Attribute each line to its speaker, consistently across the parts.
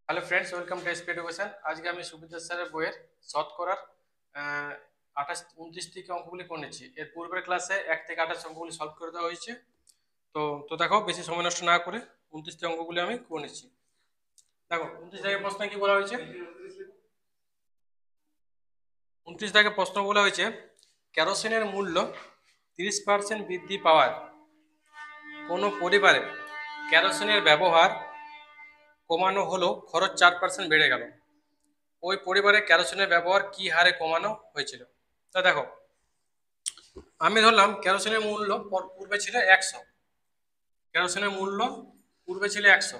Speaker 1: Hello friends, welcome to SP education. আজকে আমি সুবিদ্যা স্যারের বইয়ের শতকরার 28 29 থেকে অঙ্কগুলি করে নিচ্ছি। এর পূর্বের ক্লাসে 1 থেকে 28 অঙ্কগুলি সলভ করে দেওয়া হয়েছে। তো তো দেখো, বেশি সময় নষ্ট না করে 29টি অঙ্কগুলি আমি করে নিচ্ছি। দেখো 29 দাগের প্রশ্নে কি বলা হয়েছে। 29 দাগের প্রশ্ন বলা হয়েছে, কেরোসিনের মূল্য 30% বৃদ্ধি পাওয়ায় কোনো পরিবারে কেরোসিনের ব্যবহার কমানো হলো, খরচ 4% বেড়ে গেল। ওই পরিবারে কেরোসিনের ব্যবহার কি হারে কমানো হয়েছিল? তা দেখো, আমি ধরলাম কেরোসিনের মূল্য পূর্বে ছিল 100। কেরোসিনের মূল্য পূর্বে ছিল 100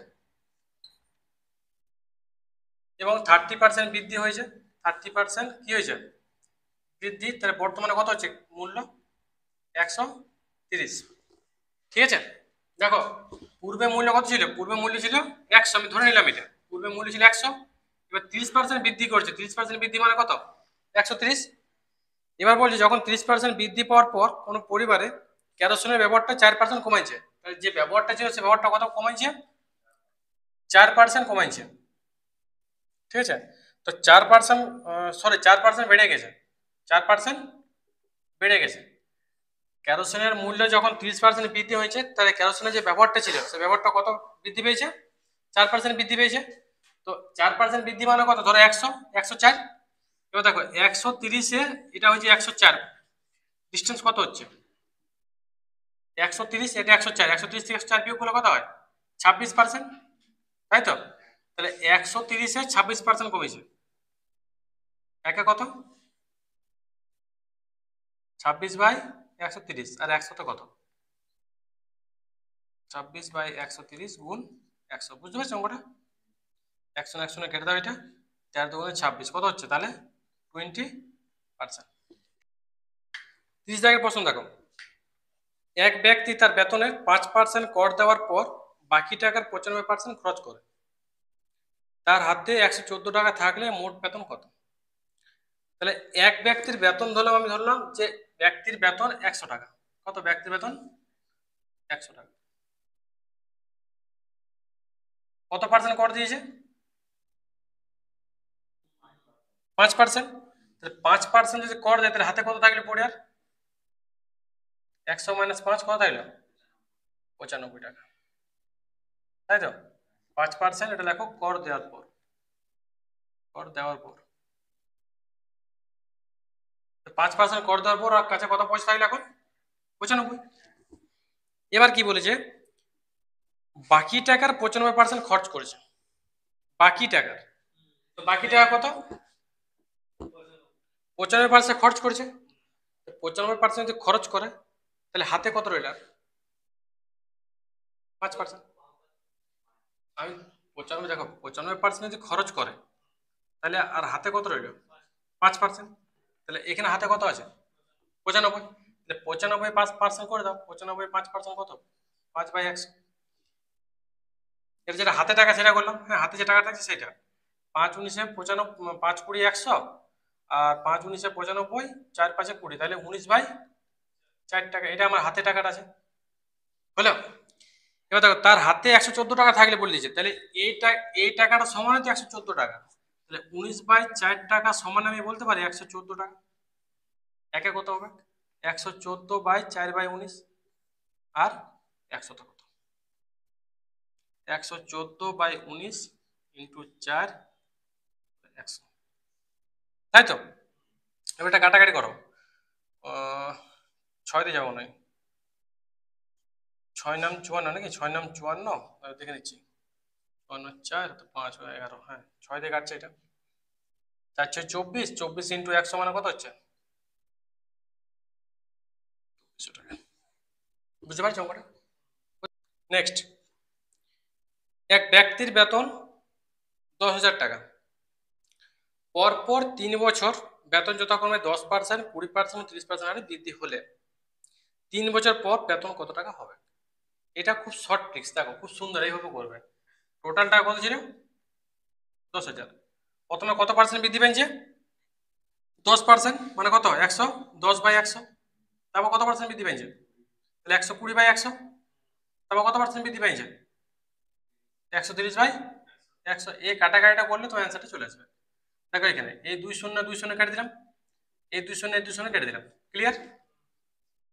Speaker 1: এবং 30% বৃদ্ধি হয়েছে। 30% কি হয়েছে? বৃদ্ধি। তাহলে বর্তমানে কত হচ্ছে মূল্য? 130। ঠিক আছে। দেখো, পূর্বে মূল্য কত ছিল? পূর্বে মূল্য ছিল 100, আমি ধরে নিলাম এটা। পূর্বে মূল্য ছিল 100, এবার 30% বৃদ্ধি করছে। 30% বৃদ্ধি মানে কত? 130। এবার বলছি, যখন 30% বৃদ্ধি পাওয়ার পর কোনো পরিবারে কেরোসিনের ব্যবহারটা 4% কমাইছে। তাহলে যে ব্যবহারটা ছিল সে ব্যবহারটা কত কমাইছে? 4% কমাইছে। ঠিক আছে। তো 4%, 4% বেড়ে গেছে। 4% বেড়ে গেছে। কেরোসিনের মূল্য যখন 30% বৃদ্ধি হয়েছে, তাহলে কেরোসিনের যে ব্যবহারটা ছিল সে ব্যবহারটা কত বৃদ্ধি পেয়েছে? 4% বৃদ্ধি পেয়েছে। তো 4% বৃদ্ধি মানে কত? ধরো 100, 104। এবার দেখো 130-এ এটা হচ্ছে 104, ডিস্টেন্স কত হচ্ছে? 130, এটা 104। 130 থেকে 104 বিয়োগ করলে কত হয়? 26%, তাই তো? তাহলে 130-এ 26% কমেছে। একে কত? 26/130। আর 100 কত? 26/130 গুণ 100। বুঝতে পারছো অঙ্কটা? 100 100 কেটে দাও এটা। 4 দুগুণে 26 কত হচ্ছে তাহলে? 20%। 30 দাগের প্রশ্ন দেখো, এক ব্যক্তি তার বেতনের 5% কর দেওয়ার পর বাকি টাকার 95% খরচ করে। তার হাতে 114 টাকা থাকলে মোট বেতন কত? তাহলে এক ব্যক্তির বেতন ধরলাম, আমি ধরলাম যে ব্যক্তির বেতন 100 টাকা। কত ব্যক্তির বেতন? 100 টাকা। কত পার্সেন্ট কর দিয়েছে? 5%। তাহলে 5% যদি কর দেয়, তাহলে হাতে কত থাকলে পড়ে? আর 100 - 5 কত থাকলো? 95 টাকা, তাই তো? 5% এটা লেখো কর দেওয়ার পর। কর দেওয়ার পর 5% কর দেওয়ার পর আর কাছে কত পয়সা থাকলে এখন? 95। এবার কি বলেছে? বাকি টাকার 95% খরচ করেছে। বাকি টাকার, তো বাকি টাকা কত? 95% খরচ করেছে। 95% যদি খরচ করে, তাহলে হাতে কত রইল? 5%। আমি 95, দেখো 95% যদি খরচ করে, তাহলে আর হাতে কত রইল? 5%। তাহলে এখানে হাতে কত আছে? 95। তাহলে 95 5% করে দাও। 95 5% কত? 5/100। এটা যেটা হাতে টাকা সেটা করলাম। হ্যাঁ, হাতে যে টাকাটা আছে সেটা 5×9 95, 5×20 100, আর 5×19 95, 4×5 20, তাহলে 19/4 টাকা। এটা আমার হাতে টাকাটা আছে, হলো? এবার দেখো, তার হাতে 114 টাকা থাকলে বলে দিয়েছে, তাহলে এই টাকাটা সমান হচ্ছে 114 টাকা। তাহলে 19/4 টাকা সমান আমি বলতে পারি 114 টাকা। একে কত হবে? 114/4/19। আর 100 কত? 114/19 ইন্টু 4, 100, তাই তো? এবার এটা কাটাকাটি করো। 6 দিয়ে যাবো নয়, 6 নাম 54 নাকি? 6 নাম 54, দেখে নিচ্ছি। 54 4 তো 5 11, হ্যাঁ 6 দিয়ে কাটছে এটা। 4 6 24, 24 ইন্টু 100 মানে কত হচ্ছে? 200 টাকা। বুঝতে পারছো অঙ্কটা? নেক্সট, এক ব্যক্তির বেতন 10,000 টাকা। পরপর 3 বছর বেতন যথাক্রমে 10%, 20%, 30% হারে বৃদ্ধি হলে 3 বছর পর বেতন কত টাকা হবে? এটা খুব শর্ট ট্রিক্স, দেখো খুব সুন্দর এইভাবে করবে। টোটাল টাকা কত ছিল? 10,000। প্রথমে কত পার্সেন্ট বৃদ্ধি পেয়েছে? 10%, মানে কত? 100। 10/100। তারপর কত পার্সেন্ট বৃদ্ধি পেয়েছে? তাহলে 120/100। তারপর কত পার্সেন্ট বৃদ্ধি পেয়েছে? 130/100। 100 এই কাটাকাটিটা করলে তোমার অ্যান্সারটা চলে আসবে। দেখো এখানে এই 2 শূন্য 2 শূন্য কেটে দিলাম, এই 2 শূন্য এই 2 শূন্য কেটে দিলাম, ক্লিয়ার।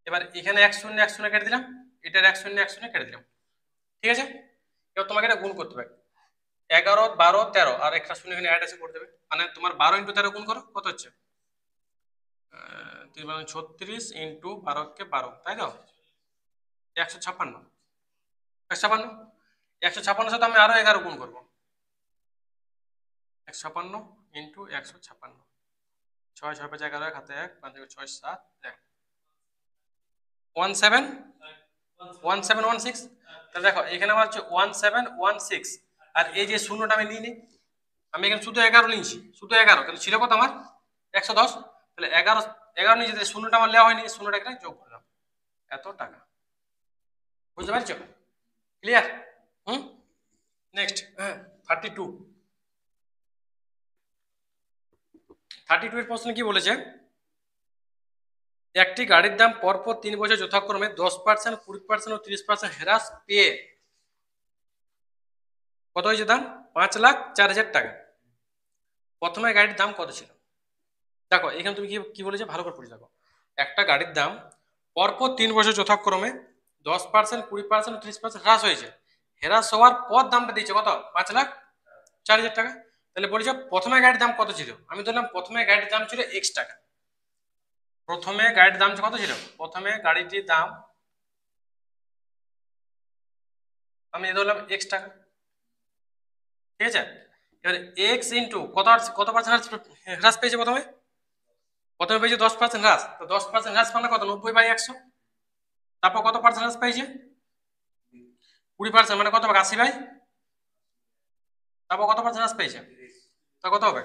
Speaker 1: এবার এখানে 1 শূন্য 1 শূন্য কেটে দিলাম, এটার 1 শূন্য 1 শূন্য কেটে দিলাম, ঠিক আছে। এবার তোমাকে এটা গুণ করতে হবে, 11 12 13 আর একটা শূন্য এখানে অ্যাড আছে করে দেবে, মানে তোমার 12 × 13 গুণ করো কত হচ্ছে 36 × 12 কে 12, তাই তো 156 156 156 সাথে আমি আরো 11 গুণ করবো, 156 × 156, 6 6 5 11 1 হাতে 1 5 6 7 1 1716। তাহলে দেখো এখানে আমার হচ্ছে 1716, আর এই যে শূন্যটা আমি নিই নি, আমি এখানে শুধু 11 নিয়েছি, শুধু 11, তাহলে ছিল কত আমার 110, তাহলে 11 নিয়েছি, শূন্যটা আমার নেওয়া হয়নি, শূন্যটা এখানে যোগ করলাম, এত টাকা। বুঝতে পারছো, ক্লিয়ার? নেক্সট 32 এর প্রশ্ন কি বলেছে, একটি গাড়ির দাম পরপর 3 বছর যথাক্রমে 10%, 20% ও 30% হ্রাস পেয়ে কত হয়েছে দাম 5,04,000 টাকা। প্রথমে গাড়ির দাম কত ছিল? দেখো এখানে তুমি কি বলেছে ভালো করে পড়ে দেখো, একটা গাড়ির দাম পরপর 3 বছর যথাক্রমে 10%, 20% ও 30% হ্রাস হয়েছে, হ্রাস হওয়ার পর দামটা দিয়েছে কত 5,04,000 টাকা। তাহলে বলেছে প্রথমে গাড়ির দাম কত ছিল, আমি ধরলাম প্রথমে গাড়ির দাম ছিল x টাকা। প্রথমে গাড়ির দাম কত ছিল, প্রথমে গাড়িটির দাম আমি ধরলাম x টাকা, ঠিক আছে। এবার x ইন্টু কত পার্সেন্ট হ্রাস পেয়েছে, প্রথমে পেয়েছে 10% হ্রাস, তো 10% হ্রাস মানে কত 90/100, তারপর কত পার্সেন্ট হ্রাস পেয়েছে 20%, মানে কত হবে 80/, তারপর কত পার্সেন্ট হ্রাস পেয়েছে, তা কত হবে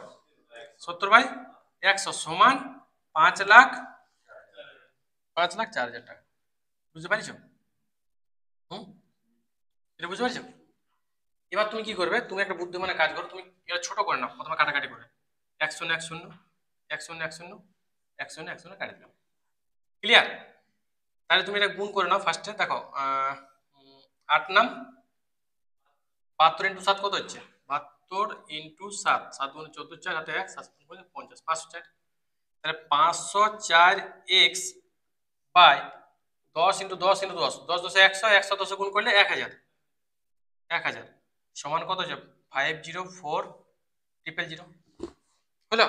Speaker 1: 70/100 সমান 5,04,000 টাকা। বুঝতে পারছো? এটা বুঝতে পারছো? এবার তুমি কি করবে, তুমি একটা বুদ্ধিমানের কাজ করো, তুমি এটা ছোট করে নাও, প্রথমে কাটাকাটি করে 1 0 1 0 1 0 1 0 1 0 1 0 কাটি দিলাম, ক্লিয়ার। তাহলে তুমি এটা গুণ করে নাও ফার্স্টে, দেখো 8 নাম 72 × 7 কত হচ্ছে 72 × 7, 7 × 14 4 হাতে 1 7 50 504, তাহলে 504x বাই 10 × 10 × 10 10 10 100 100 10 গুণ করলে 1000 সমান কত হচ্ছে 504000 হলো।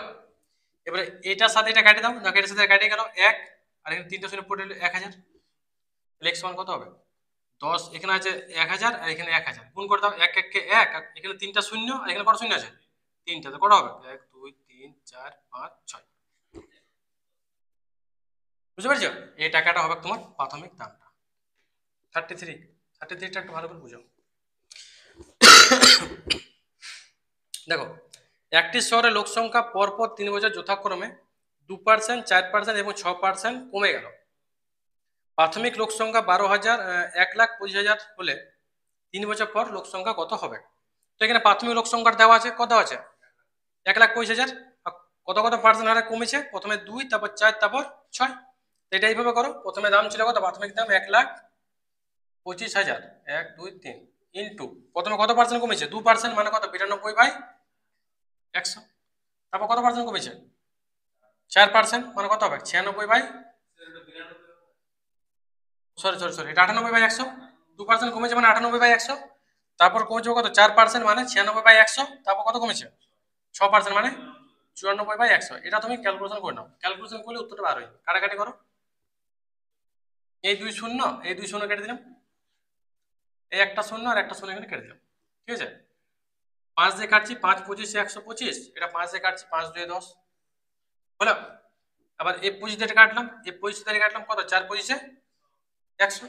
Speaker 1: এবারে এটার সাথে এটা কাটে দাও, না এটার সাথে কাটে গেল 1, আর এখানে 3টা শূন্য পড়ে 1000, তাহলে x সমান কত হবে 10, এখানে আছে 1000 আর এখানে 1000 গুণ করে দাও, 1 1 কে 1, আর এখানে 3টা শূন্য আর এখানে কত শূন্য আছে 3টা, তো কত হবে 1 2 3 4 5 6। বুঝতে পারছো, এই টাকাটা হবে তোমার প্রাথমিক দামটা। 33টা একটু ভালো করে বুঝো। দেখো একটি শহরে লোক সংখ্যা পরপর 3 বছর যথাক্রমে 2%, 4% এবং 6% কমে গেল। প্রাথমিক লোক সংখ্যা 12,000, 1,25,000 হলে 3 বছর পর লোক সংখ্যা কত হবে? তো এখানে প্রাথমিক লোক সংখ্যা দেওয়া আছে, কত আছে 1,25,000, কত পার্সেন্ট হারে কমেছে, প্রথমে 2, তারপর 4, তারপর 6। এটা এইভাবে করো, প্রথমে দাম ছিল কত প্রাথমিক দাম 1,25,000, 1 2 3 ইন্টু প্রথমে কত পার্সেন্ট কমেছে 2%, মানে কত 92/100, তারপর কত পার্সেন্ট কমেছে 4%, মানে কত হবে 96 সরি এটা 98/100, 2% কমেছে মানে 98/100, তারপর কমেছে কত 4% মানে 96/100, তারপর কত কমেছে 6% মানে 94/100। এটা তুমি ক্যালকুলেশন করে নাও, ক্যালকুলেশন করলে উত্তরটা বার হয়, কাটাকাটি করো, এই 2 শূন্য এই 2 শূন্য কেটে দিলাম, এই একটা শূন্য আর একটা শূন্য এখানে কেটে দিলাম, ঠিক আছে। 5 দিয়ে কাটছি 5 25 125, এটা 5 দিয়ে কাটছি 5 2 10 হলো। আবার এই 25 দিয়ে কাটলাম, এই 25 দিয়ে কাটলাম কত 4 25 100,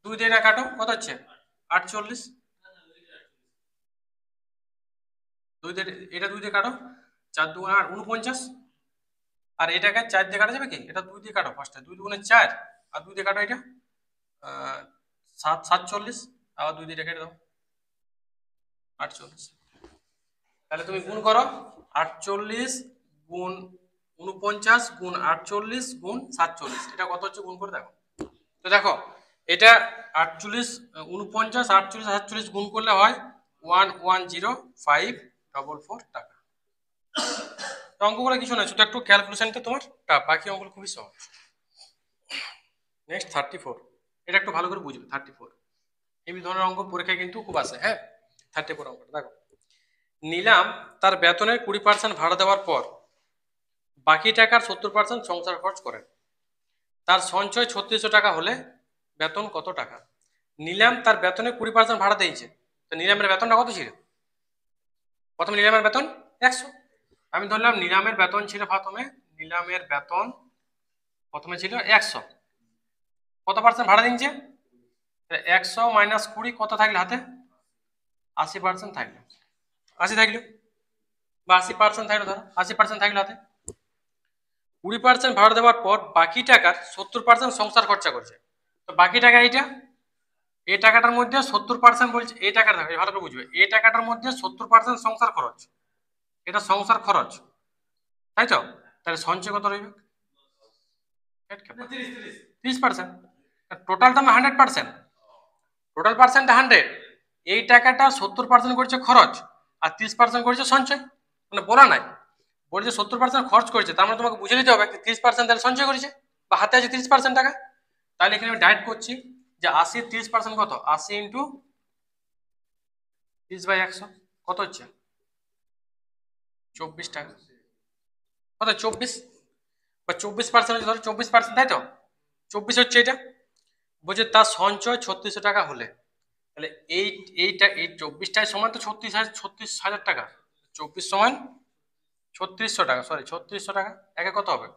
Speaker 1: 2 দিয়ে কাটো কত হচ্ছে 48, 2 দিয়ে এটা 2 দিয়ে কাটো 4 2 8 49, আর এটাকে 4 দিয়ে কাটা যাবে কি, এটা 2 দিয়ে কাটো ফার্স্টে, 2 2 4 আর 2 দিয়ে কাটো এটা 47, আবার 2 দিয়ে কেটে দাও 48। তাহলে তুমি গুণ করো 48 গুণ 49 গুণ 48 গুণ 47, এটা কত হচ্ছে গুণ করে দেখো। তো দেখো এটা 48 49 48 47 গুণ করলে হয় 110544 টাকা। অঙ্কগুলো কিছু না, শুধু একটু ক্যালকুলেশনটা তোমার বাকি অঙ্কগুলো খুবই সহজ। নেক্সট 34, এটা একটু ভালো করে বুঝবে। 34 এই ধরনের অঙ্ক পরীক্ষায় কিন্তু খুব আসে। হ্যাঁ, 34 অঙ্কটা দেখো। নিলাম তার বেতনের 20% ভাড়া দেওয়ার পর বাকি টাকার 70% সংসার খরচ করেন। তার সঞ্চয় 3600 টাকা হলে বেতন কত টাকা? নিলাম তার বেতনে 20% ভাড়া দিয়েছে, তো নিলামের বেতনটা কত ছিল? প্রথমে নিলামের বেতন 100। আমি ধরলাম নিলামের বেতন ছিল প্রথমে ছিল 100। কত পার্সেন্ট ভাড়া দিচ্ছে? 100 মাইনাস 20 কত থাকলে হাতে? 80% থাকলো। 80 থাকলো বা 80% থাকলো, ধরো 80% থাকলো হাতে। 20% ভাড়া দেওয়ার পর বাকি টাকার 70% সংসার খরচা করছে। তো বাকি টাকা এইটা, এই টাকাটার মধ্যে 70% বলছে, এই টাকাটা ভালো করে বুঝবে, এই টাকাটার মধ্যে 70% সংসার খরচ, এটা সংসার খরচ, তাই তো? তাহলে সঞ্চয় কত রইবে? 30%। টোটালটা না 100%, টোটাল পার্সেন্টটা 100। এই টাকাটা 70% করছে খরচ আর 30% করছে সঞ্চয়। মানে বলা নাই, বলছে 70% খরচ করেছে, তার মানে তোমাকে বুঝে নিতে হবে 30% তাহলে সঞ্চয় করেছে বা হাতে আছে 30% টাকা। তাহলে এখানে আমি ডাইরেক্ট করছি যে 80 30% কত? 80 ইন্টু 30/100 কত হচ্ছে? 24 টাকা। কত? 24 বা 24% হচ্ছে, ধরো 24%, তাই তো? 24 হচ্ছে এটা। বলছে তার সঞ্চয় 3600 টাকা হলে, তাহলে এই 24টাই সমান তো 36,000 টাকা। 24 সমান 3600 টাকা, সরি 3600 টাকা। একে কত হবে?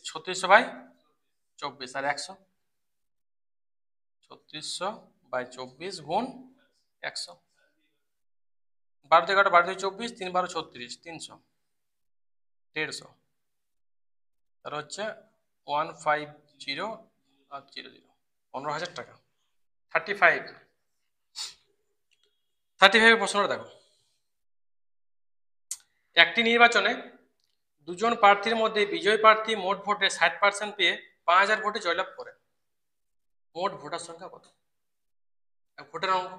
Speaker 1: 3600/24 আর 100। 3600/24 গুণ 100। 12 থেকে 24, 3 12 36, 300, 150। তার হচ্ছে 150 আর 00, 15,000 টাকা। 35 প্রশ্নটা দেখো। একটি নির্বাচনে দুজন প্রার্থীর মধ্যে বিজয়ী প্রার্থী মোট ভোটে 60% পেয়ে 5000 ভোটে জয়লাভ করে। মোট ভোটার সংখ্যা কত? ভোটের অঙ্ক,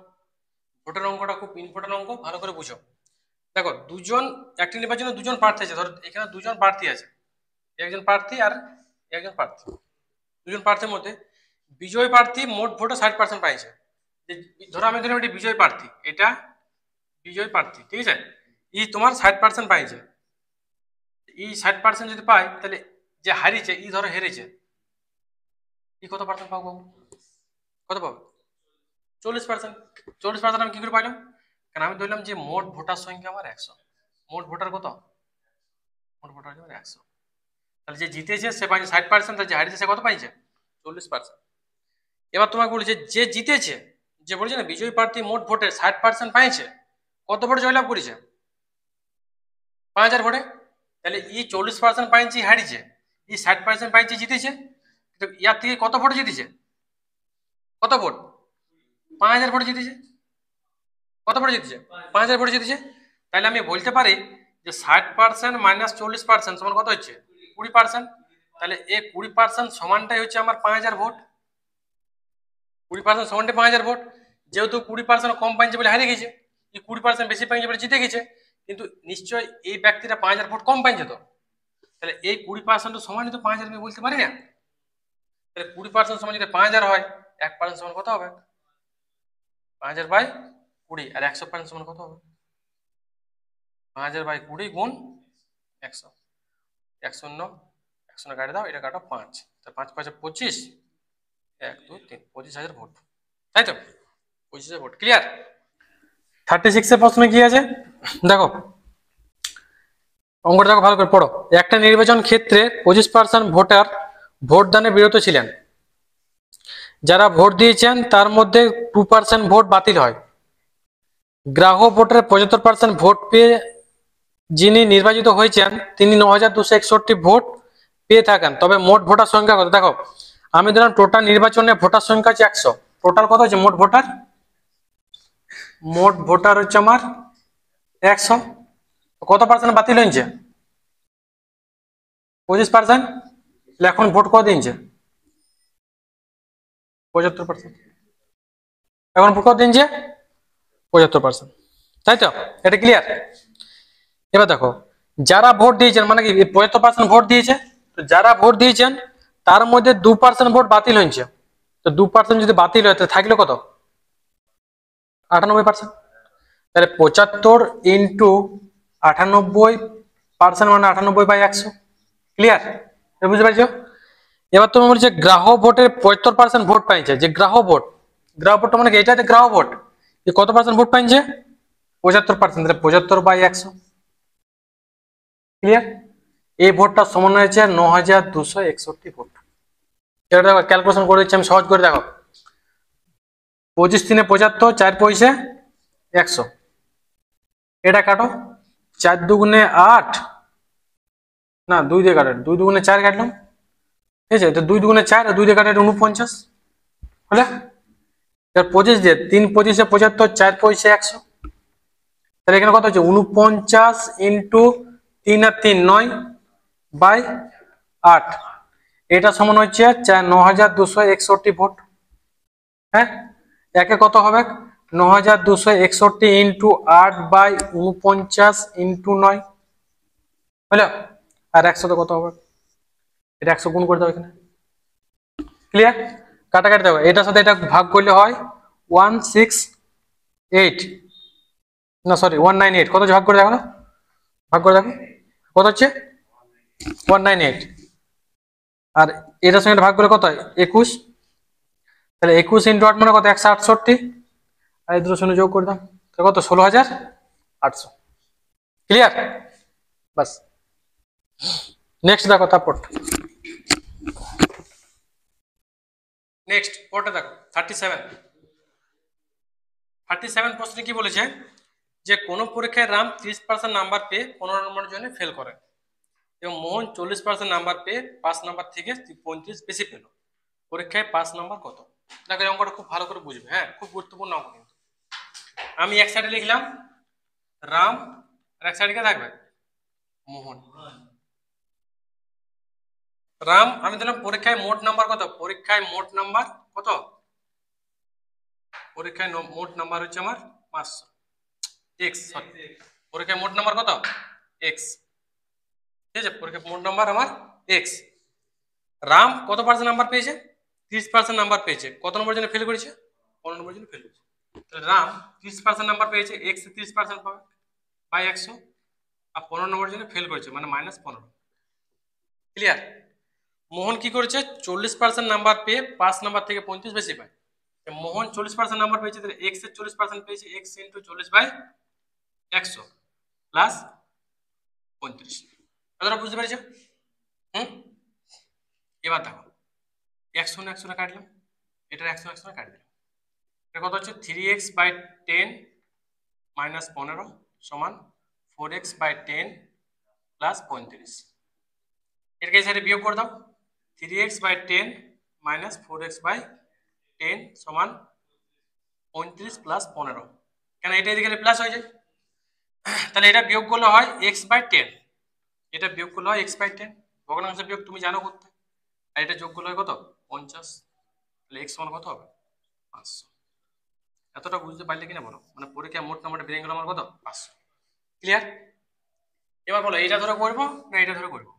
Speaker 1: ভোটের অঙ্কটা খুব ইম্পর্টেন্ট অঙ্ক, ভালো করে বুঝো। দেখো, একটি নির্বাচনে দুজন প্রার্থী আছে, ধরো এখানে দুজন প্রার্থী আছে, একজন প্রার্থী আর একজন প্রার্থী। দুজন প্রার্থীর মধ্যে বিজয়ী প্রার্থী মোট ভোটে 60% পাইছে। ধরো আমি ধরলাম এটি বিজয়ী প্রার্থী, এটা বিজয়ী প্রার্থী, ঠিক আছে? ই তোমার 60% পাইছে। এই 60% যদি পাই, তাহলে যে হারিয়েছে ই ধরো হেরেছে, ই কত পার্সেন্ট পাবো? কত পাবো? 40%। 40% আমি কি করে পাইলাম? কারণ আমি ধরলাম যে মোট ভোটার সংখ্যা আমার 100। মোট ভোটার কত? মোট ভোটার আমার 100। তাহলে যে জিতেছে সে পাইছে 60%, যে হারিয়েছে সে কত পাইছে? 40%। এবার তোমাকে বলেছে যে জিতেছে, যে বলেছে না বিজয়ী প্রার্থী মোট ভোটে 60% পাইছে, কত ভোটে জয়লাভ করেছে? 5000 ভোটে। তাহলে ই 40% পাইছে হারিয়েছে, ই 60% পাইছে জিতেছে, তো ইয়ার থেকে কত ভোটে জিতেছে? কত ভোট? 5000 ভোটে জিতেছে। কত ভোটে জিতেছে? 5000 ভোটে জিতেছে। তাহলে আমি বলতে পারি যে 60% মাইনাস 40% সমান কত হচ্ছে? 20%। তাহলে এই 20% সমানটাই হচ্ছে আমার 5000 ভোট। 20% সমানটাই 5000 ভোট। যেহেতু 20% কম পাইছে বলে হারিয়ে গেছে, এই 20% বেশি পাইছে বলে জিতে গেছে, কিন্তু নিশ্চয় এই ব্যক্তিটা 5000 ভোট কম পাইছে। তো তাহলে এই 20% সমানই তো 5000 আমি বলতে পারি না? তাহলে 20% সমান যদি 5000 হয়, 1% সমান কত হবে? 5000/20, আর 100% সমান কত হবে? 5000/20 গুণ 100। 1 0 কাটে দাও, এটা কাটো 5, তা 5 5 25, 1 2 3, 25,000 ভোট, তাই তো? 25,000 ভোট। ক্লিয়ার? 36 এর প্রশ্নে কি আছে দেখো, অঙ্কটা দেখো, ভালো করে পড়ো। একটা নির্বাচন ক্ষেত্রে 25% ভোটার ভোটদানে বিরত ছিলেন। যারা ভোট দিয়েছেন তার মধ্যে 2% ভোট বাতিল হয়। গ্রাহক ভোটের 75% ভোট পেয়ে যিনি নির্বাচিত হয়েছেন তিনি 9261 ভোট পেয়ে থাকেন, তবে মোট ভোটার সংখ্যা কত? দেখো, আমি ধরলাম টোটাল নির্বাচনে ভোটার সংখ্যা হচ্ছে 100। টোটাল কত হচ্ছে মোট ভোটার? মোট ভোটার হচ্ছে আমার 100। কত পার্সেন্ট বাতিল হয়েছে? 25%। এখন ভোট কত দিনছে? 75%। এখন ভোট কত দিনছে? 75%, তাই তো? এটা ক্লিয়ার? এবার দেখো, যারা ভোট দিয়েছেন মানে কি 75% ভোট দিয়েছে, তো যারা ভোট দিয়েছেন তার মধ্যে 2% ভোট বাতিল হয়েছে। তো 2% যদি বাতিল হয় তাহলে থাকলো কত? 98%। তাহলে 75 ইন্টু 98% মানে 98/100। ক্লিয়ার? বুঝতে পারছো? এবার তুমি বলছো গ্রাহক ভোটের 75% ভোট পাইছে, যে গ্রাহক ভোট, গ্রাহক ভোট মানে কি? এটাতে গ্রাহক ভোট কত পার্সেন্ট ভোট পাইছে? 75%। তাহলে 75/100। ক্লিয়ার? এই ভোটটা সমান হয়েছে 9261 ভোট। এটা ক্যালকুলেশন করে দিচ্ছি আমি সহজ করে, দেখো 25 3 75, 4 পয়সা 100, এটা কাটো, 4 2 8, না 2 দিয়ে কাটো, 2 2 4 কাটলাম, ঠিক আছে? তো 2 2 4 আর 2 দিয়ে কাটে 49, হলো? এবার 25 দিয়ে 3 25 75, 4 পয়সা 100, তাহলে এখানে কত হচ্ছে? 49 ইন্টু 3 আর 3 9/8, এটা সমান হচ্ছে 9261 ভোট। হ্যাঁ, একে কত হবে? 9261 ইন্টু 8/49 ইন্টু 9, হলো? আর 100 তো কত হবে? এটা 100 গুণ করে দাও এখানে। ক্লিয়ার? কাটাকাটি দেবো, এটার সাথে এটা ভাগ করলে হয় 168, না সরি 198। কত ভাগ করে দেখো, ভাগ করে দেখো কত হচ্ছে? 198। আর এটার সঙ্গে ভাগ করে কত হয়? 21। তাহলে 21 ইন্টু 8 মানে কত? 168। আর এই দুটো শূন্য যোগ করে দাও, তাহলে কত? 16,800। ক্লিয়ার? বাস। নেক্সট দেখো, তারপর নেক্সট পড়টা দেখো 37 প্রশ্নে কি বলেছে? যে কোনো পরীক্ষায় রাম 30% নাম্বার পেয়ে 15 নম্বরের জন্য ফেল করে এবং মোহন 40% নাম্বার পেয়ে 5 নাম্বার থেকে 35 বেশি পেল, পরীক্ষায় 5 নাম্বার কত? দেখো এই অঙ্কটা খুব ভালো করে বুঝবে, হ্যাঁ খুব গুরুত্বপূর্ণ অঙ্ক কিন্তু। আমি এক সাইডে লিখলাম রাম আর এক সাইডে কে থাকবে? মোহন। রাম আমি দিলাম পরীক্ষায় মোট নাম্বার কত? পরীক্ষায় মোট নাম্বার কত? পরীক্ষায় মোট নাম্বার হচ্ছে আমার 500 এক্স। পরীক্ষায় মোট নাম্বার কত? এক্স। ঠিক আছে, পরীক্ষায় মোট নাম্বার আমার এক্স। রাম কত পার্সেন্ট নাম্বার পেয়েছে? 30% নাম্বার পেয়েছে। কত নম্বর জন্য ফেল করেছে? 15 নম্বর জন্য ফেল করেছে। তাহলে রাম 30% নাম্বার পেয়েছে, এক্স 30% পাবে বাই 100, আর 15 নম্বর জন্য ফেল করেছে মানে -15। ক্লিয়ার? মোহন কি করেছে? 40% নাম্বার পেয়ে 5 নাম্বার থেকে 35 বেশি পায়। মোহন 40% নাম্বার পেয়েছে, তাহলে এক্স এর 40% পেয়েছে, এক্স ইন্টু 40/100 প্লাস 35। কথাটা বুঝতে পেরেছো? হুম, এবার দেখো 100 না 100 কাটলাম, এটার 100 কাট দিলাম, এটা কত হচ্ছে? 3x/10 মাইনাস 15 সমান 4x/10 প্লাস 35। এটাকে এই সাইডে বিয়োগ করে দাও, 3x/10 মাইনাস 4x/10 সমান 35 প্লাস 15। কেন এটা এদিকে প্লাস হয়ে যায়, তাহলে এটা বিয়োগ করলে হয় x/10, এটা বিয়োগ করলে হয় x/10, ভগ্নাংশ বিয়োগ তুমি জানো করতে। আর এটা যোগ করলে হয় কত? 50। তাহলে x সমান কত হবে? 500। এতটা বুঝতে পারলে কিনা বলো? মানে পরীক্ষায় মোট নাম্বারটা বেরিয়ে গেল আমার কত? 500। ক্লিয়ার? এবার বলো এইটা ধরে করবো না এটা ধরে করবো?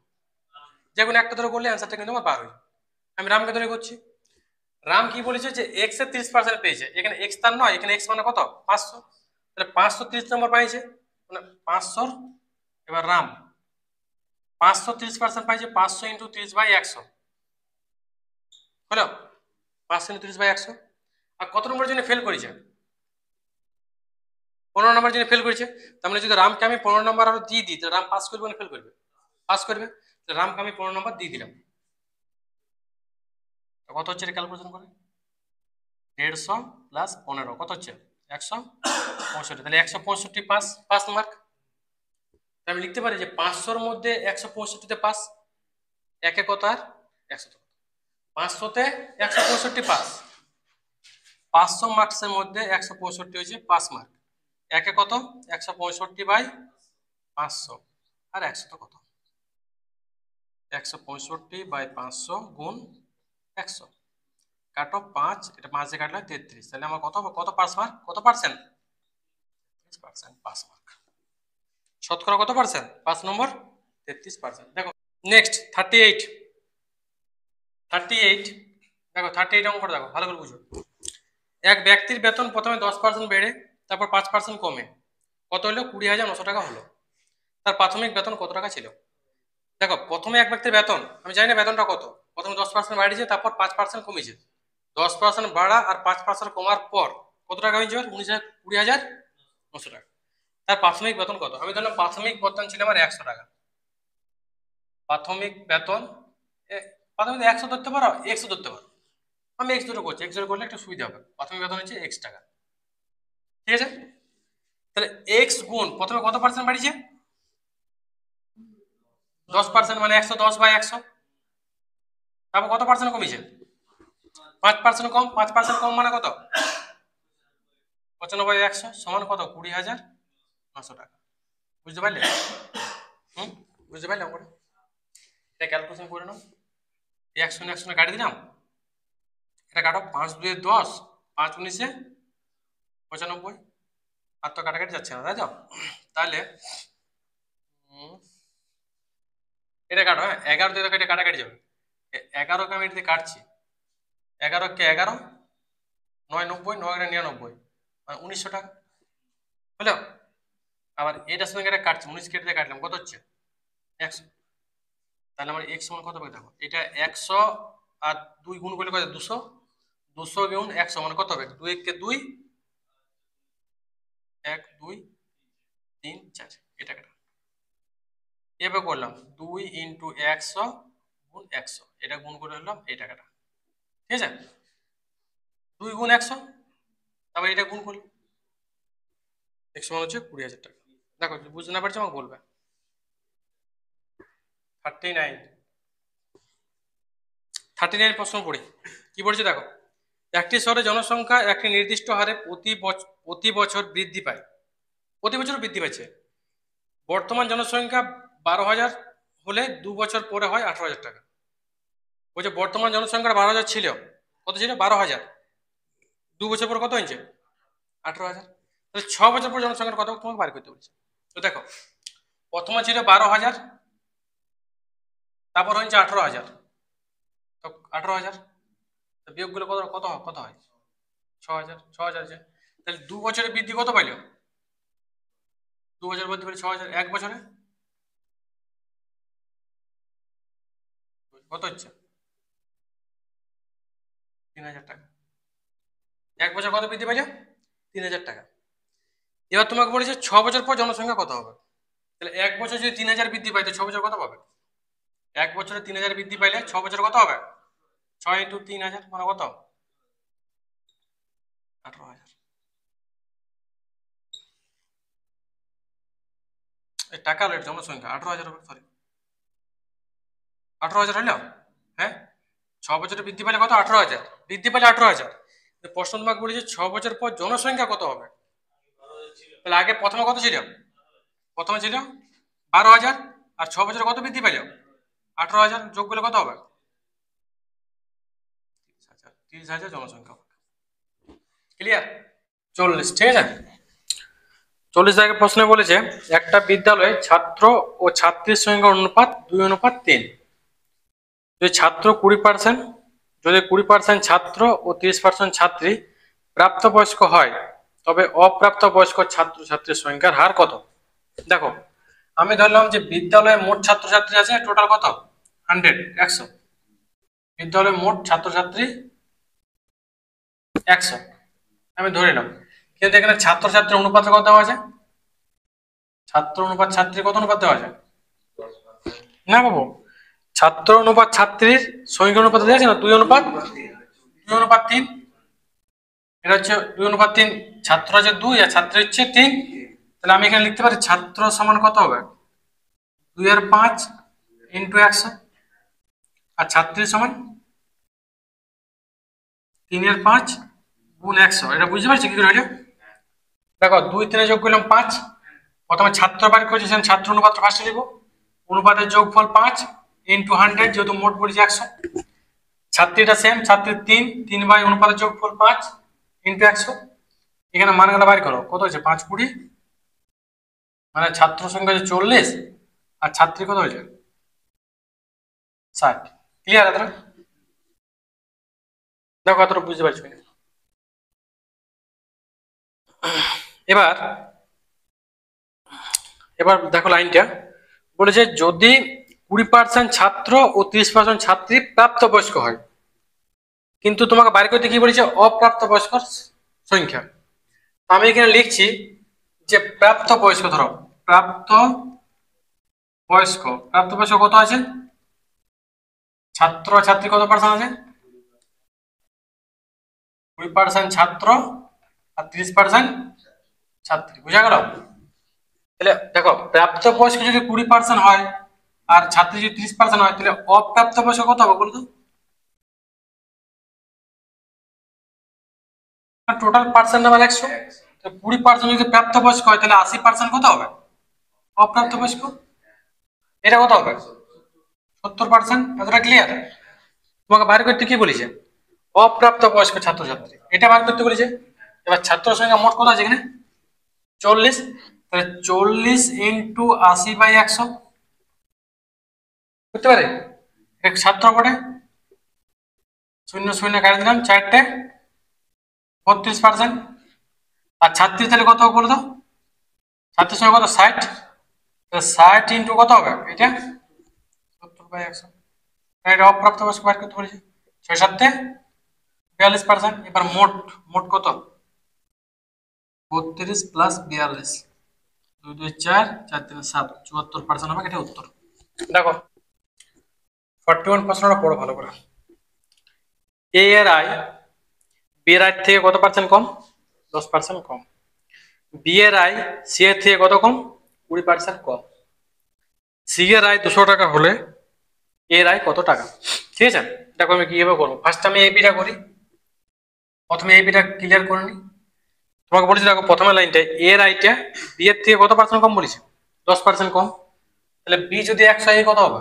Speaker 1: যে কোনো একটা ধরে করলে অ্যান্সারটা কিন্তু আমার বার হয়ে যাবে। আমি রামকে ধরে করছি। রাম কি বলেছে? যে এক্স এর 30% পেয়েছে, এখানে এক্স তার নয়, এখানে এক্স মানে কত? 500। তাহলে 530 নম্বর পাইছে মানে 500। এবার রাম 530% পাইছে, 500 ইন্টু 30/100 হলো 500 ইন্টু 30/100। আর কত নম্বরের জন্য ফেল করেছে? 15 নম্বরের জন্য ফেল করেছে। তার মানে যদি রামকে আমি 15 নম্বর আরো দিয়ে দিই তাহলে রাম পাস করবে না ফেল করবে? পাস করবে। রামকে আমি 15 নম্বর দিয়ে দিলাম, কত হচ্ছে এটা ক্যালকুলেশন করে? 150 প্লাস 15 কত হচ্ছে? 165। তাহলে 165 পাস, পাস মার্ক। আমি লিখতে পারি যে 500-র মধ্যে 165-তে পাস। একে কত আর 100? 500-তে 165 পাস, 500 মার্কসের মধ্যে 165 হচ্ছে পাস মার্ক। একে কত? 165/500 আর 100 কত? 165/500 গুণ 100 কাটো 5, এটা 5 দিয়ে কাটলে 33। তাহলে আমার কত পাস মার্ক? কত পার্সেন্ট? 33% pass mark. শতকরা কত পার্সেন্ট? 5 নম্বর 33%। দেখো নেক্সট 38। দেখো 38 অঙ্কটা দেখো ভালো করে বুঝো। এক ব্যক্তির বেতন প্রথমে 10% বেড়ে তারপর 5% কমে কত হলো? 20,900 টাকা হলো। তার প্রাথমিক বেতন কত টাকা ছিল? দেখো প্রথমে এক ব্যক্তির বেতন, আমি জানি না বেতনটা কত, প্রথমে 10% বাড়িয়েছে তারপর 5% কমেছে। 10% বাড়া আর 5% কমার পর কত টাকা হয়েছে? 20,900 টাকা। তার প্রাথমিক বেতন কত? আমি ধরলাম প্রাথমিক বেতন ছিল আমার 100 টাকা। প্রাথমিক বেতন প্রাথমিক 100 ধরতে পারো, 100 ধরতে পারো। আমি এক্স দুটো করছি, এক্স দুটো করলে একটু সুবিধা হবে। প্রাথমিক বেতন হচ্ছে x টাকা, ঠিক আছে? তাহলে এক্স গুণ প্রথমে কত পার্সেন্ট বাড়িয়েছে? 10%, মানে 110/100। তারপর কত পার্সেন্ট কমেছে? 5% কম। 5% কম মানে কত? 95/100 সমান কত? 20,900 টাকা। বুঝতে পারলে? বুঝতে পারলে? এটা ক্যালকুলেশন করে নাও। 100 কাটি দিলাম, এটা কাটো। 5 2 10, 5 19 95। আর তো কাটাকাটি যাচ্ছে না, তাই তো? তাহলে এটা কাটো। হ্যাঁ 11 দিয়ে এটা কাটাকাটি যাবে। 11কে আমি এটা কাটছি। 11 কে 11, 9 90, 9 99, মানে 1900 টাকা হলো। আবার এটার সঙ্গে এটা কাটছি, 19 কেটে দিয়ে কাটলাম, কত হচ্ছে? 100। তাহলে আমার x সমান কত হবে? দেখো এটা 100 আর 2 গুণ করলে কত? 200। 200 গুণ 100 মানে কত হবে? 2 কে 2, 1 2 3 4, এটা কাটা। এভাবে করলাম 2 ইন্টু 100 গুণ 100, এটা গুণ করে হলাম এই টাকাটা, ঠিক আছে? 2 গুণ 100, তারপর এটা গুণ করলাম, x সমান হচ্ছে 20,000 টাকা। দেখো বুঝতে না পারছো আমাকে বলবে। 39 প্রশ্ন পড়ি কি বলছে দেখো। একটি শহরে জনসংখ্যা একটি নির্দিষ্ট হারে প্রতি বছর বৃদ্ধি পায়। প্রতি বছর বৃদ্ধি পাচ্ছে। বর্তমান জনসংখ্যা 12,000 হলে 2 বছর পরে হয় 18,000 টাকা। বলছে বর্তমান জনসংখ্যা 12,000 ছিল, কত ছিল? 12,000। 2 বছর পর কত হয়েছে? 18,000। তাহলে 6 বছর পর জনসংখ্যার কত তোমাকে বার করতে বলছে। তো দেখো প্রথমে ছিল 12,000, তারপর হয়েছে 18,000, তো 18,000 বিয়োগগুলো কত কত কত হয়? 6,000। 6,000 আছে। তাহলে 2 বছরে বৃদ্ধি কত পাইল? 2 বছর বৃদ্ধি পেলে 6,000। 1 বছরে কত হচ্ছে? 3,000 টাকা। 1 বছর কত বৃদ্ধি পাইল? 3,000 টাকা। এবার তোমাকে বলেছে 6 বছর পর জনসংখ্যা কত হবে। তাহলে 1 বছর যদি 3,000 বৃদ্ধি পায় তো 6 বছর কত পাবে? 1 বছরে 3,000 বৃদ্ধি পাইলে 6 বছর কত হবে? 6 ইন্টু 3,000 মানে কত? 18,000। এই টাকা হলো জনসংখ্যা 18,000 হবে, সরি 18,000 হইল। হ্যাঁ 6 বছরে বৃদ্ধি পেলে কত? 18,000 বৃদ্ধি পেলে 18,000। প্রশ্ন তোমাকে বলেছে 6 বছর পর জনসংখ্যা কত হবে। তাহলে আগে প্রথমে কত ছিল? প্রথমে ছিল 12,000, আর 6 বছরে কত বৃদ্ধি পেল? 18,000। যোগ করলে কত হবে? 30,000 জনসংখ্যা। ক্লিয়ার? 40, ঠিক আছে? 40 আগে প্রশ্নে বলেছে একটা বিদ্যালয়ে ছাত্র ও ছাত্রীর সংখ্যার অনুপাত 2:3। যদি ছাত্র 20%, যদি 20% ছাত্র ও 30% ছাত্রী প্রাপ্তবয়স্ক হয় তবে অপ্রাপ্তবয়স্ক ছাত্র ছাত্রীর সংখ্যার হার কত? দেখো আমি ধরলাম যে বিদ্যালয়ে মোট ছাত্রছাত্রী আছে টোটাল কত? 100। বিদ্যালয়ে মোট ছাত্রছাত্রী 100 আমি ধরে নিলাম। কিন্তু এখানে ছাত্রছাত্রীর অনুপাত কত দেওয়া আছে? ছাত্র অনুপাত ছাত্রী কত অনুপাত দেওয়া আছে? না বাবু, ছাত্র অনুপাত ছাত্রীর সংখ্যা অনুপাত দেওয়া আছে না, 2:3। এটা হচ্ছে 2:3। ছাত্র আছে 2 আর ছাত্রী হচ্ছে 3। তাহলে আমি এখানে লিখতে পারি ছাত্র সমান কত হবে? 2/5 ইন্টু 100, আর ছাত্রী সমান 3/5 গুণ 100। এটা বুঝতে পারছি কি করে হইলো? দেখো 2 3 যোগ করলাম 5। প্রথমে ছাত্র বার করেছি, ছাত্র অনুপাত ফার্স্টে লিখবো। অনুপাতের যোগফল 5 ইন্টু 100, যেহেতু মোট বলেছি 100। ছাত্রীটা সেম, ছাত্রীর 3 বাই অনুপাতের যোগফল 5 ইন্টু 100। এখানে মানগুলো বাইর করো, কত হচ্ছে? 5 20 মানে ছাত্র সংখ্যা হচ্ছে 40 আর ছাত্রী কত হয়েছে 60। ক্লিয়ার এতটা? দেখো এতটা বুঝতে পারছো কিনা? এবার এবার দেখো লাইনটা বলেছে যদি 20% ছাত্র ও 30% ছাত্রী প্রাপ্তবয়স্ক হয়, কিন্তু তোমাকে বাইরে করতে কি বলেছে অপ্রাপ্তবয়স্ক সংখ্যা। আমি এখানে লিখছি যে প্রাপ্তবয়স্ক, ধরো প্রাপ্তবয়স্ক কত আছে, ছাত্র ছাত্রী কত পার্সেন্ট আছে, 20% ছাত্র আর 30% ছাত্রী। বুঝা গেল? তাহলে দেখো প্রাপ্তবয়স্ক যদি 20% হয় আর ছাত্রী যদি 30% হয়, তাহলে অপ্রাপ্তবয়স্ক কত হবে বলতো? Total percent number 100। 20% যদি প্রাপ্তবয়স্ক হয় তাহলে 80% কত হবে অপ্রাপ্তবয়স্ক। এটা কত হবে 70%। এতটা ক্লিয়ার? তোমাকে বাইর করতে কি বলেছে অপ্রাপ্তবয়স্ক ছাত্রছাত্রী, এটা বার করতে বলেছে। এবার ছাত্র সংখ্যা মোট কত আছে এখানে 40, তাহলে 40 ইন্টু 80/100 করতে পারে। এক ছাত্র পড়ে 0 কাটে দিলাম, 4টে 32%। আর ছাত্রী তাহলে কত করে দাও, ছাত্রীর সংখ্যা কত 60, 60 ইন্টু কত হবে এটা 70/100। এটা অপ্রাপ্তবয়স্ক বার করতে বলেছে, 6 42%। এবার মোট মোট কত 32 প্লাস 42, 2 2 4 4 3 7, 74% হবে। এটা উত্তর। দেখো 41 প্রশ্নটা পড়ো ভালো করে। এ এর আয় বি এর আয় থেকে কত পার্সেন্ট কম, 10% কম। বি এর আয় সি এর থেকে কত কম, 20% কম। সি এর আয় 200 টাকা হলে এর আয় কত টাকা। ঠিক আছে? দেখো আমি কিভাবে করবো, ফার্স্ট আমি এবিটা করি, প্রথমে এবিটা ক্লিয়ার করে নিই। তোমাকে বলেছি দেখো প্রথমে লাইনটা এর আইটা বি এর থেকে কত পার্সেন্ট কম বলেছে, 10% কম। তাহলে বি যদি 100 হয় কত হবে,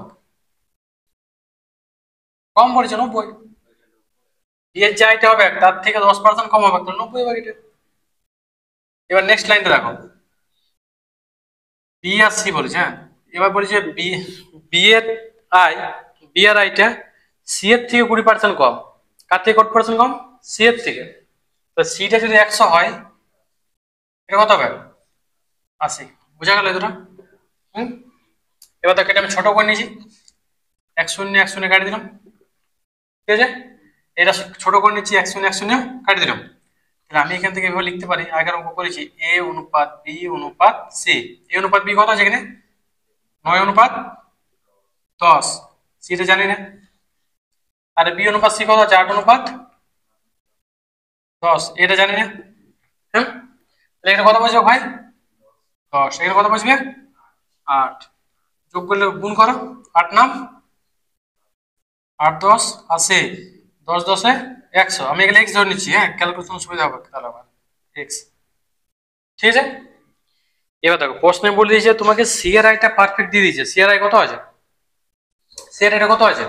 Speaker 1: কম বলেছে 90। বি এর যে আইটা হবে তার থেকে 10% কম হবে, তাহলে 90 হবে এটা। এবার নেক্সট লাইনটা দেখো, বি আর সি বলেছে। হ্যাঁ, এবার বলেছে বি বি এর আই বি এর আইটা সি এর থেকে 20% কম। কার থেকে কত পার্সেন্ট কম, সি এর থেকে। তো সিটা যদি 100 হয় এটা কত হবে 80। বুঝা গেল দুটো? এবার দেখো এটা আমি ছোট করে নিয়েছি, 1 0 কাটি দিলাম। ঠিক আছে, এটা ছোট করে নিচ্ছি, 1 0 কাটি দিলাম। তাহলে আমি এখান থেকে এভাবে লিখতে পারি, আগের অঙ্ক করেছি এ অনুপাত বি অনুপাত সি। এ অনুপাত বি কত আছে এখানে 9:10, সিটা জানি না। আর বি অনুপাত সি কত আছে 8:10, এটা জানি না। হ্যাঁ, তাহলে এখানে কত বসবে ভাই 10, এখানে কত বসবে 8। যোগ করলে গুণ করো, 8 নাম 8 10 80, 10 10 100। আমি এখানে এক্স ধরে নিচ্ছি, হ্যাঁ ক্যালকুলেশন সুবিধা হবে তাহলে আবার এক্স। ঠিক আছে, এবার দেখো প্রশ্নে বলে দিয়েছে তোমাকে সি এর আইটা পারফেক্ট দিয়ে দিয়েছে। সি এর আই কত আছে, সি এর আইটা কত আছে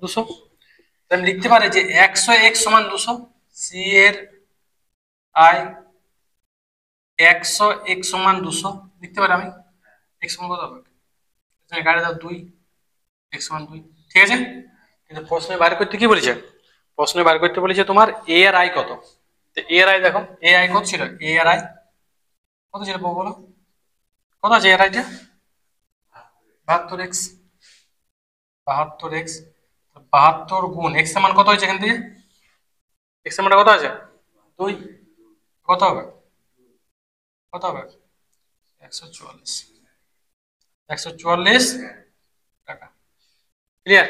Speaker 1: 200। আমি লিখতে পারি যে 100 x সমান 200। সি এর আই 100 x সমান 200 লিখতে পারি আমি। x সমান কত হবে, গাড়ি দাও 2, x সমান 2। ঠিক আছে, কিন্তু প্রশ্নে বার করতে কি বলেছে, প্রশ্নে বার করতে বলেছে তোমার এ এর আই কত। তো এ এর আই দেখো, এ আই কত ছিল, এ এর আই কত ছিল বলো, কত আছে এর আইটা 72x। 72x, 72 গুণ x এর মান কত হয়েছে এখান থেকে, x এর মানটা কত আছে 2, কত হবে 144, 144 টাকা। ক্লিয়ার?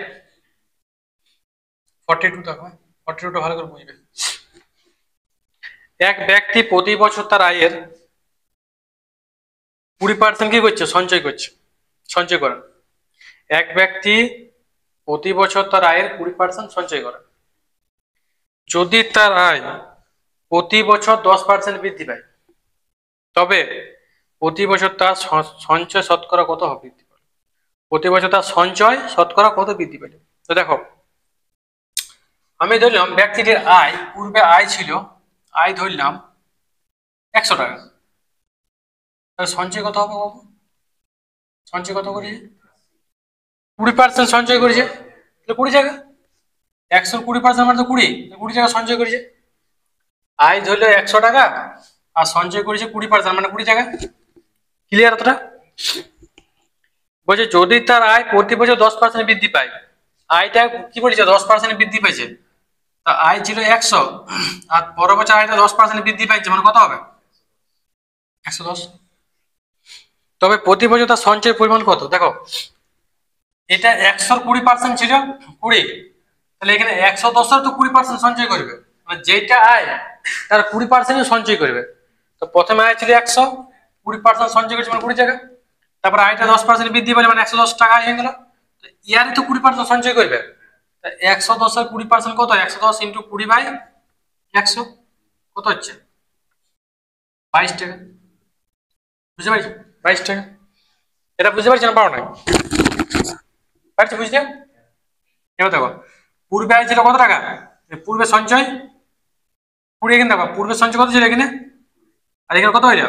Speaker 1: 42 দেখো, 42টা ভালো করে বুঝবে। এক ব্যক্তি প্রতি বছর তার আয়ের 20% কি করছে, সঞ্চয় করছে, সঞ্চয় করে। এক ব্যক্তি প্রতি বছর তার আয়ের 20% সঞ্চয় করে। যদি তার আয় প্রতি বছর 10% বৃদ্ধি পায়, তবে প্রতি বছর তার সঞ্চয় শতকরা কত হবে বৃদ্ধি পাবে, প্রতি বছর তার সঞ্চয় শতকরা কত বৃদ্ধি পাবে। তো দেখো আমি ধরলাম ব্যক্তিটির আয়, পূর্বে আয় ছিল, আয় ধরলাম 100 টাকা, তাহলে সঞ্চয় কত হবে বাবু সঞ্চয় কত করেছে? 20% সঞ্চয় করেছে, 20 টাকা। 100 20% মানে তো 20 টাকা সঞ্চয় করেছে। আয় ধরলো 100 টাকা আর সঞ্চয় করেছে 20% মানে 20 টাকা। ক্লিয়ার অতটা? বলছে যদি তার আয় প্রতি বছর 10% বৃদ্ধি পায়, আয়টা কি বলেছে 10% বৃদ্ধি পাইছে, তা আয় ছিল 100 আর পরের বছর আয়টা 10% বৃদ্ধি পাইছে মানে কত হবে? 110। তবে প্রতি বছর তার সঞ্চয়ের পরিমাণ কত? দেখো এটা 100 20% ছিল 20, তাহলে এখানে 110 তো 20% সঞ্চয় করবে, মানে যেটা আয় তার 20% সঞ্চয় করবে। তো প্রথমে আয় ছিল 100, 20% সঞ্চয় করছে মানে 20 টাকা, তারপর আয়টা 10% বৃদ্ধি পেলে মানে 110 টাকা হয়ে গেল। ইয়ারই তো 20% সঞ্চয় করবে। 110 এর 20% কত? 110 ইন্টু 20/100 কত হচ্ছে? 22 টাকা। বুঝতে পারছি? 22 টাকা। এটা বুঝতে পারছি না? পারো না? পারছি বুঝতে? এবার দেখো পূর্বে আয় ছিল কত টাকা? পূর্বে সঞ্চয় 20, এখানে দেখো পূর্বে সঞ্চয় কত ছিল এখানে, আর এখানে কত হইল?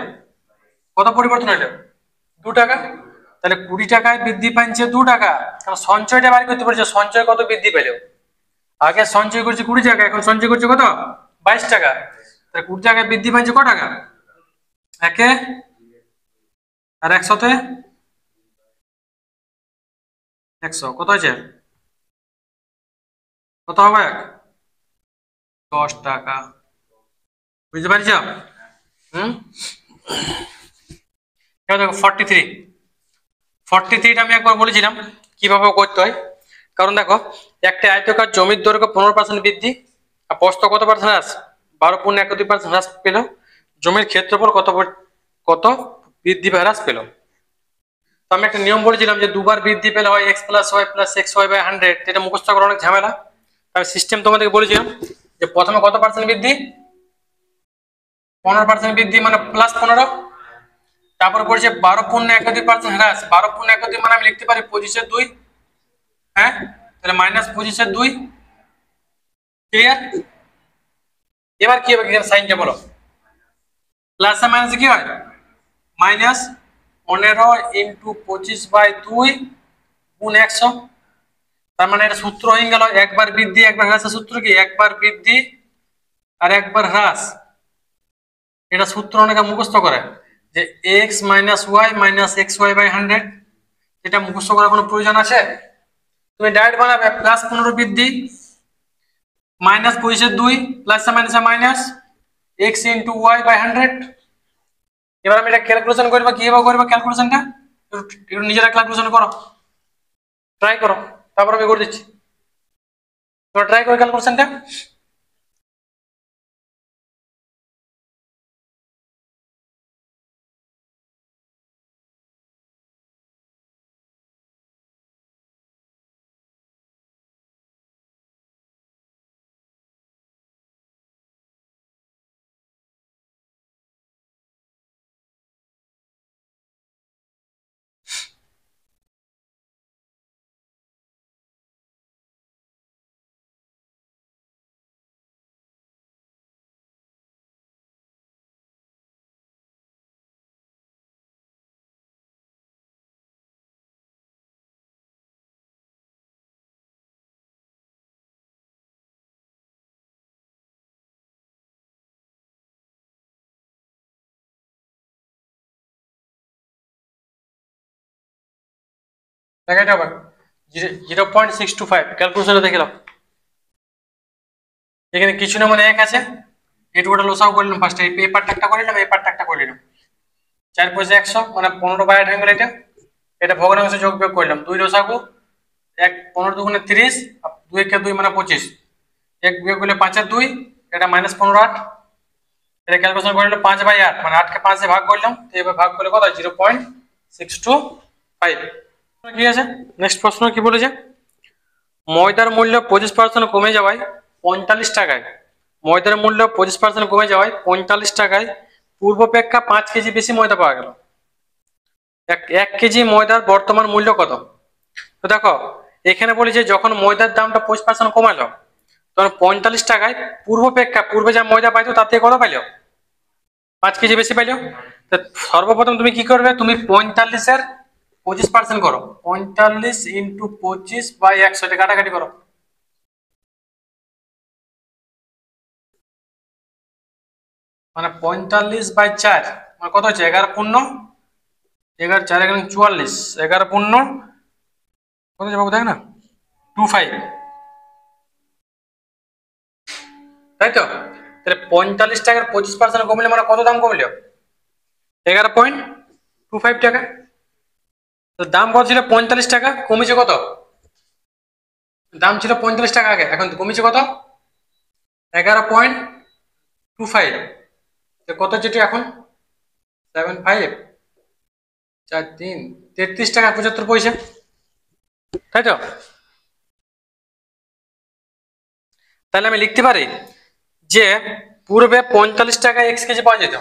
Speaker 1: কত পরিবর্তন হইল? 2 টাকা। তাহলে 20 টাকায় বৃদ্ধি পাইছে 2 টাকা, কারণ সঞ্চয়টা বাড়ি করতে পারছে, সঞ্চয় কত বৃদ্ধি পেল? আগে সঞ্চয় করছে 20 টাকা, এখন সঞ্চয় করছে কত? 22 টাকা। তাহলে 20 টাকায় বৃদ্ধি পাইছে কত টাকা? একে আর 100তে 100 কত হয়েছে? কত হবে? 10 টাকা। বুঝতে পারছ? হুম। এবার দেখো 43টা আমি একবার বলেছিলাম কিভাবে করতে হয়। কারণ দেখো একটা আয়তকার জমির দৈর্ঘ্য 15% বৃদ্ধি আর প্রস্থ কত পার্সেন্ট হ্রাস? 12.12% হ্রাস পেল। জমির ক্ষেত্রফল কত বৃদ্ধি বা হ্রাস পেল? তো আমি একটা নিয়ম বলেছিলাম যে দুবার বৃদ্ধি পেলে হয় x + y + xy/100, এটা মুখস্থ করা অনেক ঝামেলা। আমি সিস্টেম তোমাদেরকে বলেছিলাম যে প্রথমে কত পার্সেন্ট বৃদ্ধি? 15% বৃদ্ধি মানে +15। তারপর পড়ছে 12.12% হ্রাস। 12.12 মানে আমি লিখতে পারি 25/2। হ্যাঁ, তাহলে -25/2। ক্লিয়ার? এবার কি হবে এখানে সাইনটা বলো? প্লাস আর মাইনাসে কি হয়? -15 × 25/2 গুণ 100। তার মানে এটা সূত্র হয়ে গেল একবার বৃদ্ধি একবার হ্রাসের সূত্র কি? একবার বৃদ্ধি আর একবার হ্রাস। এটা সূত্র অনেকে মুখস্থ করে যে x - y - xy/100। এটা মুখস্থ করার কোনো প্রয়োজন আছে? তুমি ডাইরেক্ট বানাবে +15 বৃদ্ধি -25/2 প্লাস আর মাইনাস মাইনাস x × y/100। এবার আমি এটা ক্যালকুলেশন করব, কিভাবে করব ক্যালকুলেশনটা একটু নিজেরা ক্যালকুলেশন করো, ট্রাই করো, তারপর আমি করে দিচ্ছি। তোমরা ট্রাই করো ক্যালকুলেশনটা। দেখাইতে হবে 0.625 ক্যালকুলেশনে দেখে নাও। এখানে কিছু না মানে এক আছে, এটুকুটা লসাও করলাম ফার্স্টে, এই পেপারটা একটা করে নিলাম, এই পার্টটা একটা করে নিলাম। 4 × 100 মানে 15/8 হয়ে গেল। এটা ভগ্নাংশে যোগ বিয়োগ করলাম। 2 লসাগু 1 15 × 2 = 30, 2 × 2 মানে 25, 1 বিয়োগ করলে 5 × 2 এটা -15 8। এটা ক্যালকুলেশন করে নিলে 5/8 মানে 8 কে 5 দিয়ে ভাগ করলাম, তো এবার ভাগ করলে কত হয়? 0.625। কি আছে নেক্সট প্রশ্ন কি বলেছে? ময়দার মূল্য 25% কমে যাওয়ায় 45 টাকায়, ময়দার মূল্য 25% কমে যাওয়ায় 45 টাকায় পূর্বাপেক্ষা 5 কেজি বেশি ময়দা পাওয়া গেল। 1 কেজি ময়দার বর্তমান মূল্য কত? তো দেখো এখানে বলি যে যখন ময়দার দামটা 25% কমালো তখন 45 টাকায় পূর্বাপেক্ষা পূর্বে যা ময়দা পাইতো তার থেকে কত পাইলো? 5 কেজি বেশি পাইলো। তো সর্বপ্রথম তুমি কি করবে? তুমি 45-এর 25% করো, 45 ইন্টু 25/100, এটা কাটাকাটি করো। মানে 45/4 মানে কত হচ্ছে? 11 পূর্ণ 11 4 এখানে 44, 11 পূর্ণ কত হচ্ছে বাবু দেখ না, 25, তাই তো? তাহলে 45 টাকার 25% কমলে মানে কত দাম কমলো? 11.25 টাকা। তো দাম কত ছিল? 45 টাকা, কমেছে কত? দাম ছিল 45 টাকা আগে, এখন কমেছে কত? 11.25। কত যেটি এখন? 75 4 3 33 টাকা 75 পয়সা, তাই তো? তাহলে আমি লিখতে পারি যে পূর্বে 45 টাকায় x কেজি পাওয়া যেত,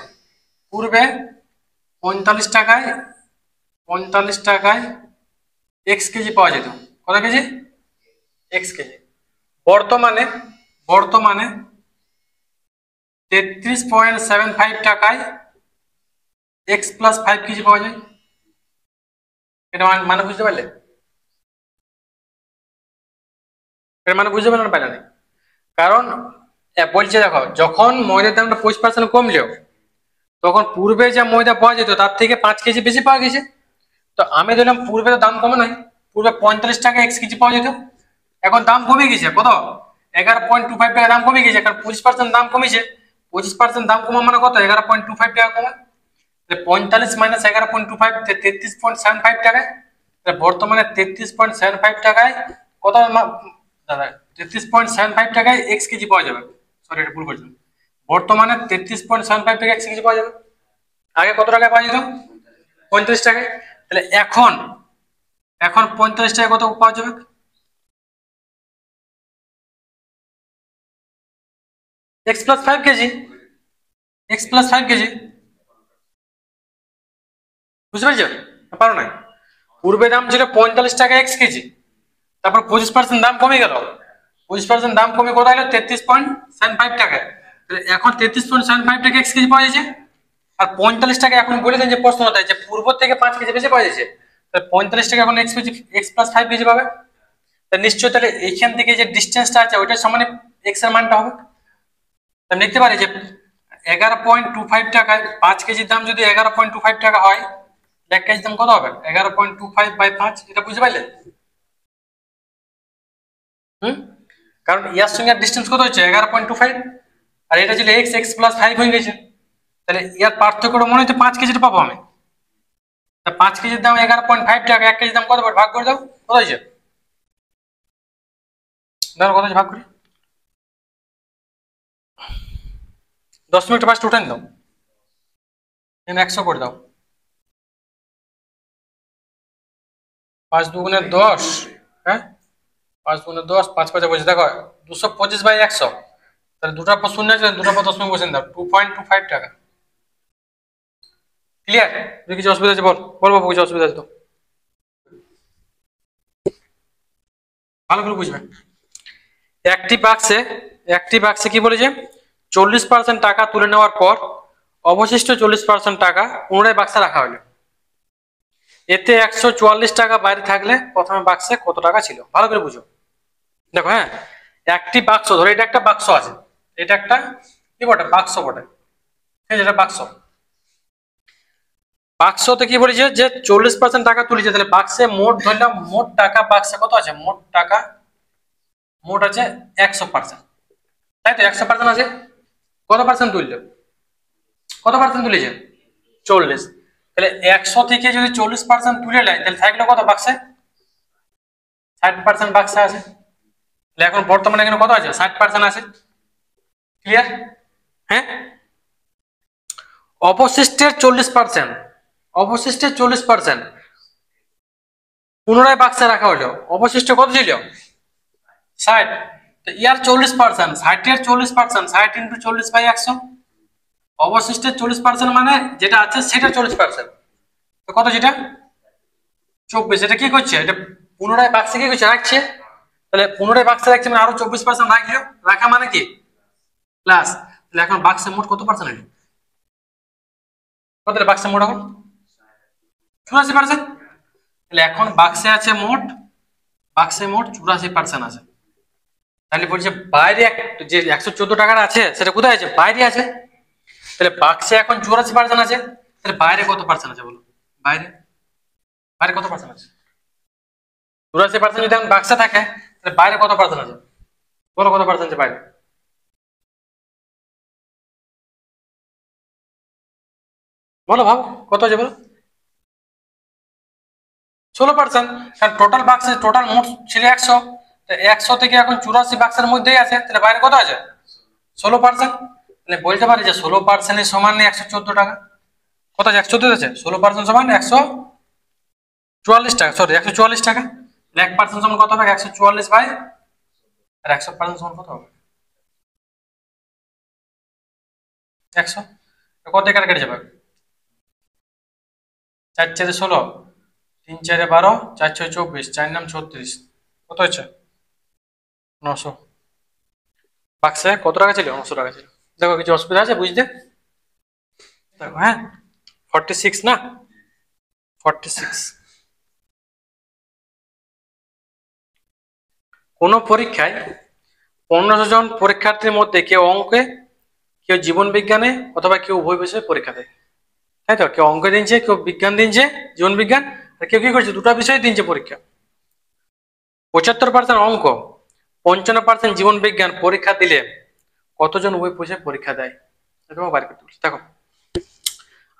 Speaker 1: পূর্বে 45 টাকায় 45 টাকায় x কেজি পাওয়া যেত। কত কেজি? x KG. বর্তমানে বর্তমানে 33.75 টাকায় x প্লাস 5 কেজি পাওয়া যায়। এটা মানে বুঝতে পারলে? এর মানে বুঝতে পারলে না পারলে না? কারণ বলছে দেখো, যখন ময়দার দামটা 25% কমলেও তখন পূর্বে যা ময়দা পাওয়া যেত তার থেকে 5 কেজি বেশি পাওয়া গেছে। তো আমি ধরলাম পূর্বে তো দাম কমে নাই, পূর্বে 45 টাকা x কেজি পাওয়া যেত, এখন দাম কমে গেছে কত? 11.25 টাকা দাম কমে গেছে, কারণ 25% দাম কমেছে। 25% দাম কমা মানে কত? 11.25 টাকা কমা। 45 মাইনাস 11.25 33.75 টাকায়। বর্তমানে 33.75 টাকায় কত দাদা? 33.75 টাকায় x কেজি পাওয়া যাবে। সরি, এটা ভুল বলছিলাম। বর্তমানে 33.75 টাকায় x কেজি পাওয়া যাবে। আগে কত টাকায় পাওয়া যেত? 35 টাকায়। তাহলে এখন এখন 45 টাকায় কত পাওয়া যাবে? x plus 5 KG, x plus 5 KG. বুঝতে পেরেছো? পারো না? পূর্বে দাম ছিল 45 টাকা x কেজি, তারপর 25% দাম কমে গেল, 25% দাম কমে কত হলো? 33.75 টাকায়। এখন 33.75 টাকা x কেজি পাওয়া যাচ্ছে। আর 45 টাকা এখন বলে দেন যে প্রশ্নটা যে পূর্ব থেকে 5 কেজি বেশি পাওয়া যাচ্ছে, তাহলে 45 টাকা এখন x প্লাস 5 কেজি পাবে। তাহলে নিশ্চয়ই তাহলে এইখান থেকে যে ডিস্টেন্সটা আছে ওইটার সমানে x এর মানটা হবে। তাহলে লিখতে পারি যে 11.25 টাকায় 5 কেজির দাম যদি 11.25 টাকা হয়, 1 কেজির দাম কত হবে? 11.25/5। এটা বুঝতে পারলে? হুম, কারণ ইয়ার সঙ্গে ডিস্টেন্স কত হচ্ছে? 11.25, আর এটা ছিল x প্লাস 5 হয়ে গেছে। তাহলে ইয়ার পার্থক্যটা মনে হচ্ছে 5 কেজিটা পাবো আমি। তা 5 কেজির দাম 11.5 টাকা, 1 কেজির দাম কত? ভাগ করে দাও, কত হয়েছে? ধরো কত হয়েছে ভাগ করি। 10 মিনিট ফার্স্ট উঠান দাও, 100 করে দাও। 5 দুগুণে 10, হ্যাঁ 5 দুগুণে 10, 5 5 বসে দেখো 225/100। তাহলে দুটার পর শূন্য আছে, দুটার পর 10 মিনিট বসে দাও, 2.25 টাকা। ক্লিয়ার? যদি কিছু অসুবিধা আছে বল, বল বাবু, কিছু অসুবিধা আছে তো ভালো করে বুঝবে। একটি বাক্সে কি বলেছে? 40% টাকা তুলে নেওয়ার পর অবশিষ্ট 40% টাকা পুনরায় বাক্সে রাখা হলো। এতে 144 টাকা বাইরে থাকলে প্রথমে বাক্সে কত টাকা ছিল? ভালো করে বুঝো। দেখো, হ্যাঁ, একটি বাক্স ধরো, এটা একটা বাক্স আছে, এটা একটা কি বটে? বাক্স বটে। ঠিক আছে, এটা বাক্স। বাক্সতে কি বলেছে যে 40% টাকা তুলেছে, তাহলে বাক্সে মোট ধরলাম, মোট টাকা বাক্সে কত আছে? মোট টাকা মোট আছে 100%, তাই তো? 100% আছে। কত পার্সেন্ট তুললো? কত পার্সেন্ট তুলেছে? 40। তাহলে 100 থেকে যদি 40% তুলে নেয় তাহলে থাকলো কত বাক্সে? 60% বাক্সে আছে। তাহলে এখন বর্তমানে এখানে কত আছে? 60% আছে। ক্লিয়ার? হ্যাঁ, অবশিষ্টের 40%, অবশিষ্টের 40% পুনরায় বাক্সে রাখা হলো। অবশিষ্ট কত ছিল? 60। তো ইয়ার 40%, 60 এর 40%, 60 ইন্টু 40/100। অবশিষ্টের 40% মানে যেটা আছে সেটা 40%। তো কত যেটা? 24। এটা কি করছে? এটা পুনরায় বাক্সে কি করছে? রাখছে। তাহলে পুনরায় বাক্সে রাখছে মানে আরো 24% রাখলো। রাখা মানে কি? প্লাস। তাহলে এখন বাক্সে মোট কত পার্সেন্ট হলো? কত বাক্সে মোট এখন? 84%। তাহলে এখন বাক্সে আছে মোট 84% আছে। তাহলে বলছে বাইরে যে 114 টাকার আছে সেটা কোথায় আছে? বাইরে আছে। তাহলে বাক্সে এখন 84% আছে, তাহলে বাইরে কত পার্সেন্ট আছে বলো? বাইরে বাইরে কত পার্সেন্ট আছে? 84% যদি এখন বাক্সে থাকে তাহলে বাইরে কত পার্সেন্ট আছে বলো? কত পার্সেন্ট আছে বাইরে? বলো ভাব কত আছে বলো? 16%। কারণ টোটাল বাক্সে টোটাল মোট ছিল 100, 100 থেকে এখন 84 বাক্সের মধ্যেই আছে, তাহলে বাইরে কত আছে? 16%। তাহলে বলতে পারি যে 16% সমান 114 টাকা। কত আছে? 114 আছে। 16% সমান 144 টাকা, সরি 144 টাকা। 1% সমান কত হবে? 144 বাই, আর 100% সমান কত হবে? 100। কত এখানে কেটে যাবে? 4 4 16, 3 4 12, 4 6 24, 4 9 36, কত হচ্ছে? 900। বাক্সে কত টাকা ছিল? 900 টাকা ছিল। দেখো কিছু অসুবিধা আছে বুঝতে? দেখো হ্যাঁ, 46 না, 46। কোন পরীক্ষায় 1500 জন পরীক্ষার্থীর মধ্যে কেউ অঙ্কে, কেউ জীবন বিজ্ঞানে, অথবা কেউ উভয় বিষয়ে পরীক্ষা দেয়, তাই তো? কেউ অঙ্ক দিনছে, কেউ বিজ্ঞান দিনছে, জীবন বিজ্ঞান, আর কেউ কি করছে? দুটো বিষয় দিনছে পরীক্ষা। 75% অঙ্ক, 55% জীবন বিজ্ঞান পরীক্ষা দিলে কতজন উভয় বিষয়ে পরীক্ষা দেয়? এটা বার করতে বলছি। দেখো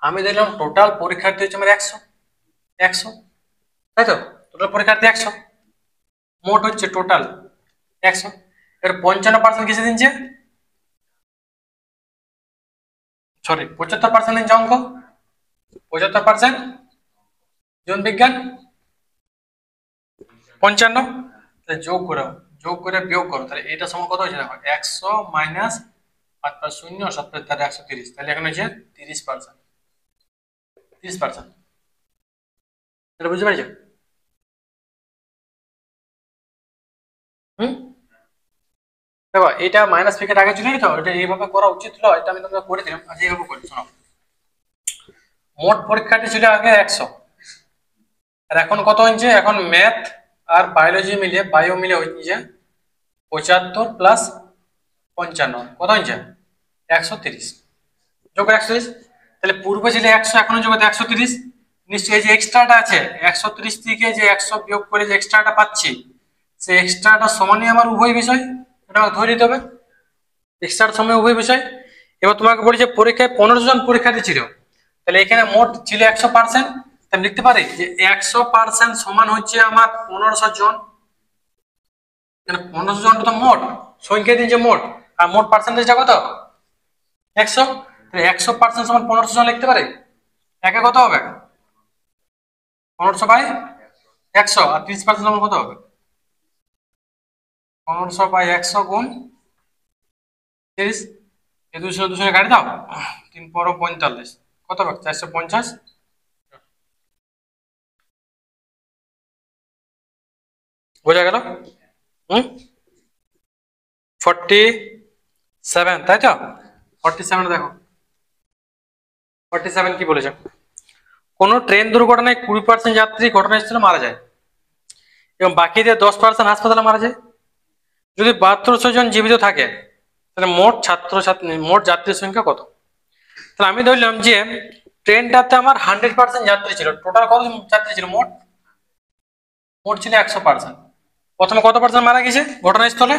Speaker 1: আমি দিলাম টোটাল পরীক্ষার্থী হচ্ছে আমার 100, তাই তো? টোটাল পরীক্ষার্থী 100, মোট হচ্ছে টোটাল 100। এর 55% কিসে দিনছে? সরি 75% দিনছে অঙ্ক, 75% জীবন বিজ্ঞান, 55। যোগ করে বিয়োগ করো, তাহলে এটা সমান কত হয়েছে? দেখো 100 মাইনাস 5 5 0 7 5 130, তাহলে এখানে হচ্ছে 30%। 30%, এটা বুঝতে পারছো? হুম, দেখো এটা মাইনাস ব্র্যাকেট আগে ছিল তো, এটা এইভাবে করা উচিত ছিল, এটা আমি তোমাকে করে দিলাম। আচ্ছা এইভাবে করি, শোনো। মোট পরীক্ষাটি ছিল আগে 100, আর এখন কত হয়েছে? এখন ম্যাথ আর বায়োলজি মিলিয়ে, বায়ো মিলে হচ্ছে 75 প্লাস 55, কত হয়েছে? 130। যোগ 130, তাহলে পূর্বে ছিল 100, এখনো যোগ 130। নিশ্চয়ই যে এক্সট্রাটা আছে 130 থেকে যে 100 বিয়োগ করে যে এক্সট্রাটা পাচ্ছি, সেই এক্সট্রাটা সমানই আমার উভয় বিষয়, এটা আমাকে ধরে নিতে হবে। এক্সট্রার সময় উভয় বিষয়। এবার তোমাকে বলি যে পরীক্ষায় 1500 জন পরীক্ষার্থী ছিল, তাহলে এখানে মোট ছিল 100%, আমি লিখতে পারি যে 100% সমান হচ্ছে আমার 1500 জন। এখানে 1500 জনটা তো মোট সংখ্যা দিন যে মোট, আর মোট পার্সেন্টেজটা কত? 100। তাহলে 100% সমান 1500 জন লিখতে পারি। একে কত হবে? 1500 বাই 100, আর 30% সমান কত হবে? 1500 বাই 100 গুণ 30। এই 200 200 কাটি দাও, 3 পর 45, কত হবে? 450। বোঝা গেল? হুম, 47, তাই তো? 47 দেখো 47 কি বলেছে? কোন ট্রেন দুর্ঘটনায় 20% যাত্রী ঘটনাস্থলে মারা যায় এবং বাকিদের 10% হাসপাতালে মারা যায়। যদি 7200 জন জীবিত থাকে তাহলে মোট মোট যাত্রীর সংখ্যা কত? তাহলে আমি ধরলাম যে ট্রেনটাতে আমার 100% যাত্রী ছিল। টোটাল কত যাত্রী ছিল? মোট মোট ছিল 100%। প্রথমে কত পার্সেন্ট মারা গেছে ঘটনাস্থলে?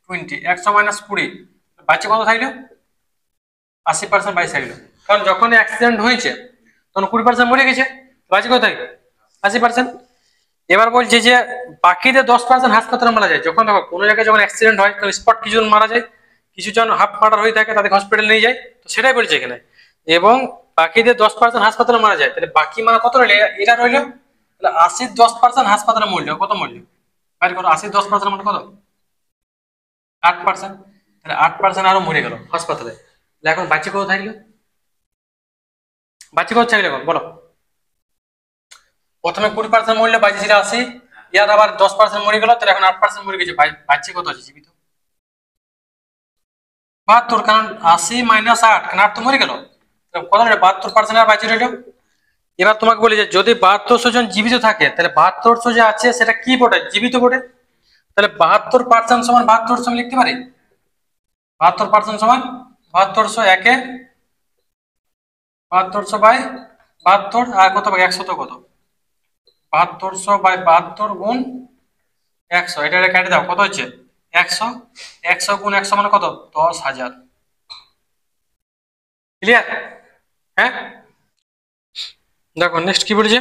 Speaker 1: 20। 100 মাইনাস 20, বাচ্চা কত থাকলো? 80% বাইশ থাকলো। কারণ যখন অ্যাক্সিডেন্ট হয়েছে তখন 20% মরে গেছে, বাচ্চা কত থাকবে? 80%। এবার বলছে যে বাকিদের 10% হাসপাতালে মারা যায়। যখন দেখো কোনো জায়গায় যখন অ্যাক্সিডেন্ট হয় তখন স্পট কিছু জন মারা যায়, কিছু জন হাফ মার্ডার হয়ে থাকে, তাদেরকে হসপিটালে নিয়ে যায়, তো সেটাই বলছে এখানে। এবং বাকিদের 10% হাসপাতালে মারা যায়, তাহলে বাকি মানে কত রইল? এটা রইল। তাহলে 80 10% হাসপাতালে মূল্য কত? মূল্য বাইরে করো। 80 10% মানে কত? 8%। তাহলে 8% আরো মরে গেল হাসপাতালে। তাহলে এখন বাচ্চা কত থাকলো? বাচ্চা কত থাকলো এখন বলো? প্রথমে 20% মরলে বাঁচে ছিল 80, ইয়ার আবার 10% মরে গেল, তাহলে এখন 8% মরে গেছে। বাচ্চা কত আছে জীবিত? 72। কারণ 80 মাইনাস 8, কারণ 8 তো মরে গেল, কত রইল? 72% আর বাঁচে রইল। এবার তোমাকে বলি যে যদি 7200 জন জীবিত থাকে তাহলে 7200 যে আছে সেটা কি বটে, জীবিত বটে। তাহলে 72% সমান 7200 আমি লিখতে পারি। 72% সমান 7200 একে 7200 বাই 72 আর কত হবে 100 তো কত 7200 বাই 72 গুণ 100, এটা কেটে দাও কত হচ্ছে 100, 100 গুণ 100 মানে কত 10,000। ক্লিয়ার? হ্যাঁ, দেখো নেক্সট কি বলেছে,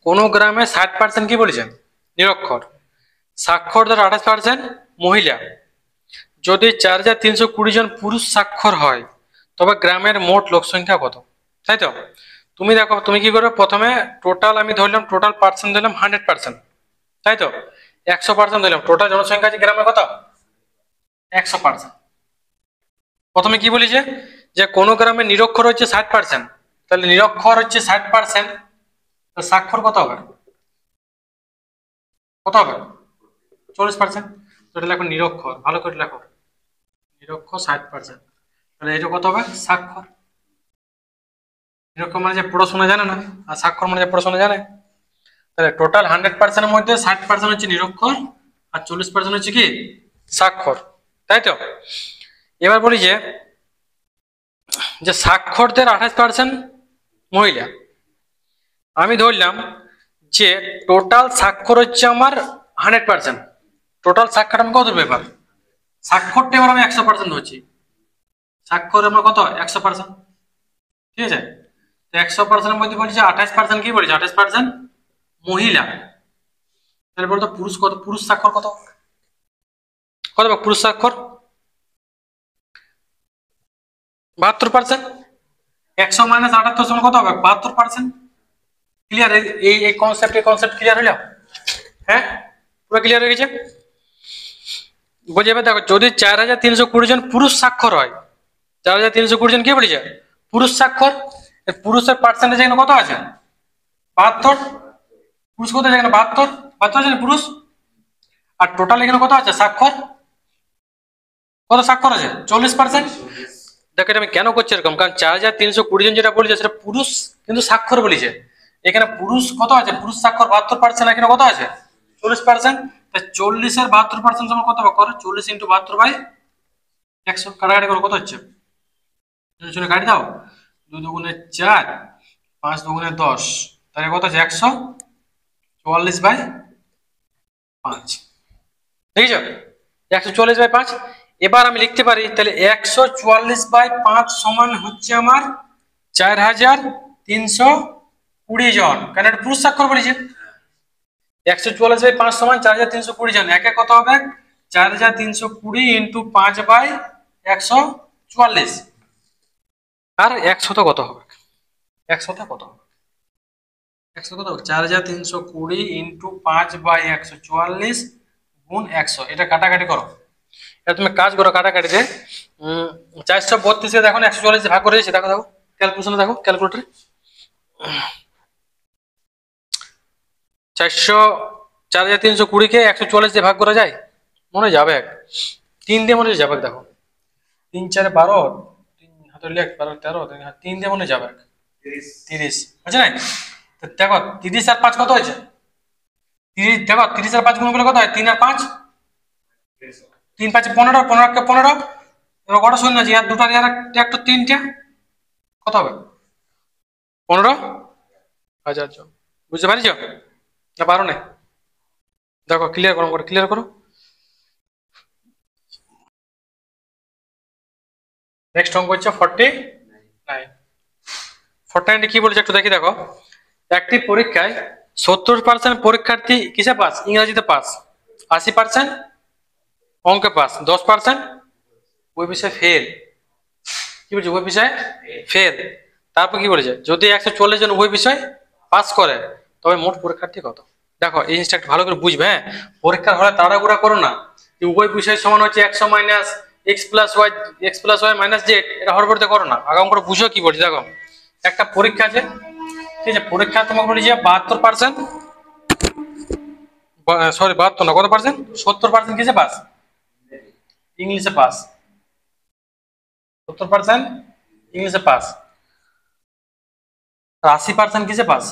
Speaker 1: কোন গ্রামে 60% কি বলেছে নিরক্ষর, সাক্ষরদের 28% মহিলা, যদি 4320 জন পুরুষ স্বাক্ষর হয় তবে গ্রামের মোট লোক সংখ্যা কত। তাই তো, তুমি দেখো তুমি কি করবে, প্রথমে টোটাল আমি ধরলাম, টোটাল পার্সেন্ট ধরলাম 100%, তাই তো 100% ধরলাম, টোটাল জনসংখ্যা আছে গ্রামে কত 100%। প্রথমে কি বলেছে যে কোন গ্রামে নিরক্ষর হচ্ছে 60%, তাহলে নিরক্ষর হচ্ছে 60%, তো স্বাক্ষর কত হবে, কত হবে 40%। তো এটা লেখো নিরক্ষর, ভালো করে লেখো নিরক্ষর 60%, তাহলে এটা কত হবে স্বাক্ষর। নিরক্ষর মানে যে পড়াশোনা জানে না, আর স্বাক্ষর মানে যে পড়াশোনা জানে। তাহলে টোটাল 100% এর মধ্যে 60% হচ্ছে নিরক্ষর আর 40% হচ্ছে কি স্বাক্ষর, তাই তো। এবার বলি যে যে সাক্ষরদের 28% মহিলা, আমি ধরলাম যে টোটাল স্বাক্ষর হচ্ছে আমার 100%, টোটাল স্বাক্ষর আমি কত ব্যাপার, স্বাক্ষরটা এবার আমি 100% ধরছি, স্বাক্ষর আমার কত 100%, ঠিক আছে। তো 100% এর মধ্যে বলছি 28% কি বলছি 28% মহিলা, তাহলে বলতো পুরুষ কত, পুরুষ স্বাক্ষর কত, কত হবে পুরুষ স্বাক্ষর 72%, 100 মাইনাস 78 সমান কত হবে 72%। ক্লিয়ার? এই কনসেপ্ট ক্লিয়ার হলো? হ্যাঁ, পুরো ক্লিয়ার হয়ে গেছে। বলছি এবার দেখো যদি 4320 জন পুরুষ স্বাক্ষর হয়, 4320 জন কি বলেছে পুরুষ স্বাক্ষর, পুরুষের পার্সেন্টেজ এখানে কত আছে 72, পুরুষ কত আছে এখানে 72, 72 আছে পুরুষ, আর টোটাল এখানে কত আছে স্বাক্ষর, কত স্বাক্ষর আছে 40%। দেখো এটা আমি কেন করছি এরকম, কারণ 4320 জন যেটা বলেছে সেটা পুরুষ কিন্তু স্বাক্ষর বলেছে, এখানে পুরুষ কত আছে, পুরুষ স্বাক্ষর 72%, এখানে কত আছে 40%, তাই 40 এর 72% সমান কত হবে, করো 40 ইন্টু 72 বাই 100, কাটাকাটি করো কত হচ্ছে, চলে কাটি দাও, 2 দুগুণে 4, 5 দুগুণে 10, তাহলে কত আছে 144 বাই 5, দেখেছো 144 বাই 5। এবার আমি লিখতে পারি তাহলে 144 বাই 5 সমান হচ্ছে আমার 4320 জন, কারণ এটা পুরুষ স্বাক্ষর বলেছে। 144 বাই 5 সমান 4320 জন, একে কত হবে 4320 ইন্টু 5 বাই 144, আর 100 কত হবে, 100 কত হবে, 100 কত হবে 4320 ইন্টু 5 বাই 144 গুণ 100, এটা কাটাকাটি করো, এটা তুমি কাজ করো কাটাকাটিতে 432 দেখো 144 ভাগ করে দিয়েছে, দেখো দেখো ক্যালকুলেশনে দেখো ক্যালকুলেটরে 4320 কে 144 দিয়ে ভাগ করা যায়, মনে যাবে 3 দিয়ে মনে যাবে, দেখো 3 4 12, 3 হাতে লেখ 12 13, 3 দিয়ে মনে যাবে 30, বুঝছো না? তো দেখো 30 আর 5 কত হয়েছে, 30 দেখো 30 আর 5 গুণ করলে কত হয় 3 আর 5, 3 5 15, 15 কে 15, এবার কত শূন্য আছে আর দুটো আর একটা 3টে, কত হবে 15,000 জন, বুঝতে পারছো না পারো না, দেখো ক্লিয়ার করো, ক্লিয়ার করো। নেক্সট অঙ্ক হচ্ছে 49, 49 কি বলেছে একটু দেখি, দেখো একটি পরীক্ষায় 70% পরীক্ষার্থী কিসে পাস, ইংরেজিতে পাস, 80% অঙ্কে পাস, 10% ওই বিষয়ে ফেল, কি বলছে ওই বিষয়ে ফেল। তারপর কি বলেছে যদি 140 জন ওই বিষয় পাস করে তবে মোট পরীক্ষার্থী কত। দেখো এই জিনিসটা একটু ভালো করে বুঝবে, হ্যাঁ পরীক্ষার হলে তাড়াহুড়া করো না, যে উভয় বিষয় সমান হচ্ছে 100 minus X plus Y minus Z, এটা হড়বড়তে করো না, আগাম করে বুঝো কি বলছি। দেখো একটা পরীক্ষা আছে, ঠিক আছে, পরীক্ষা তোমাকে বলেছে 72%, সরি 72 না কত পার্সেন্ট 70% কিসে পাস, ইংলিশে পাস, 70% ইংলিশে পাস, আর 80% কিসে পাস?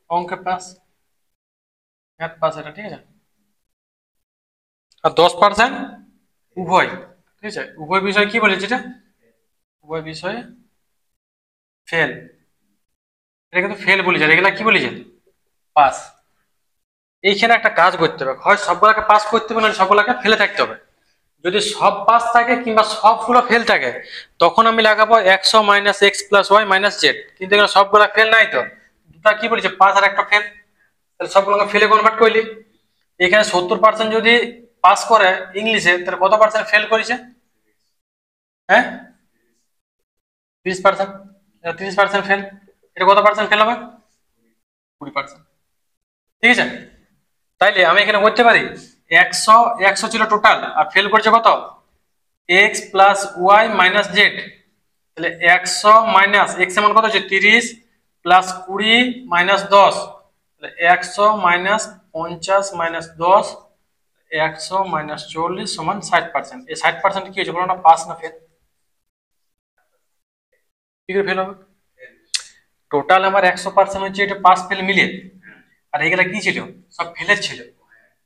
Speaker 1: অঙ্কে পাস, ম্যাথ পাস, এটা ঠিক আছে। আর 10% উভয়, ঠিক আছে, উভয় বিষয় কি বলেছে এটা? উভয় বিষয়ে ফেল, এটা কিন্তু ফেল বলেছে, এগুলা কি বলেছে? পাস। এইখানে একটা কাজ করতে হবে, হয় সবগুলাকে পাস করতে হবে, না সবগুলাকে ফেলে থাকতে হবে। যদি সব পাস থাকে কিংবা সবগুলো ফেল থাকে, তখন আমি লাগাবো 100 minus X plus Y minus Z. কিন্তু এখানে সবগুলা ফেল নাই তো, দুটা কি বলেছে? পাস আর একটা ফেল, তাহলে সবগুলোকে ফেলে কনভার্ট করলি। এখানে 70% যদি পাস করে ইংলিশে, তাহলে কত পার্সেন্ট ফেল করেছে? হ্যাঁ, 30%। 30% ফেল, এটা কত পার্সেন্ট ফেল হবে? 20%, ঠিক আছে। তাইলে আমি এখানে করতে পারি 100 ছিল টোটাল, আর ফেল করছে কত? X plus Y minus Z. তাহলে 100 মাইনাস এক্স এর মান কত হচ্ছে? 30 প্লাস 20 মাইনাস 10, তাহলে 100 মাইনাস 50 মাইনাস 10, 100 মাইনাস 40 সমান 60%। এই 60% কি হয়েছে বলো না? পাস না ফেল? কি করে ফেল হবে? টোটাল আমার 100% হচ্ছে এটা পাস ফেল মিলিয়ে, আর এগুলা কি ছিল? সব ফেলের ছিল,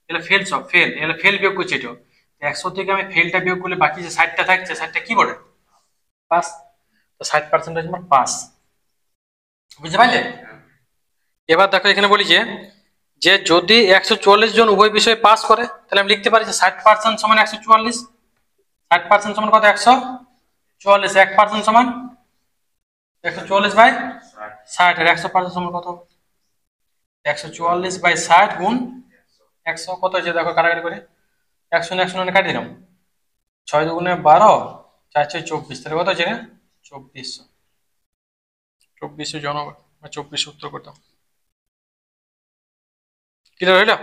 Speaker 1: এগুলো ফেল, সব ফেল, এগুলো ফেল বিয়োগ করছে। এটা 100 থেকে আমি ফেলটা বিয়োগ করলে বাকি যে 60টা থাকছে, 60টা কি বলে? পাস। তো 60% আমার পাস, বুঝতে পারলে? এবার দেখো এখানে বলি যে যে যদি 144 জন উভয় বিষয়ে পাস করে, তাহলে আমি লিখতে পারি যে 60% সমান 144। 60% সমান কত? 144। 1% সমান 144 বাই 60, আর 100% সমান কত? 144 বাই 60 গুণ 100, কত হয়েছে দেখো কাটাকাটি করে। 100 100 কাটি দিলাম, 6 দুগুণে 12, 4 4 24, তাহলে কত হয়েছে? 2400। 2400 জন, 2400 উত্তর করতাম। ক্লিয়ার হইলো?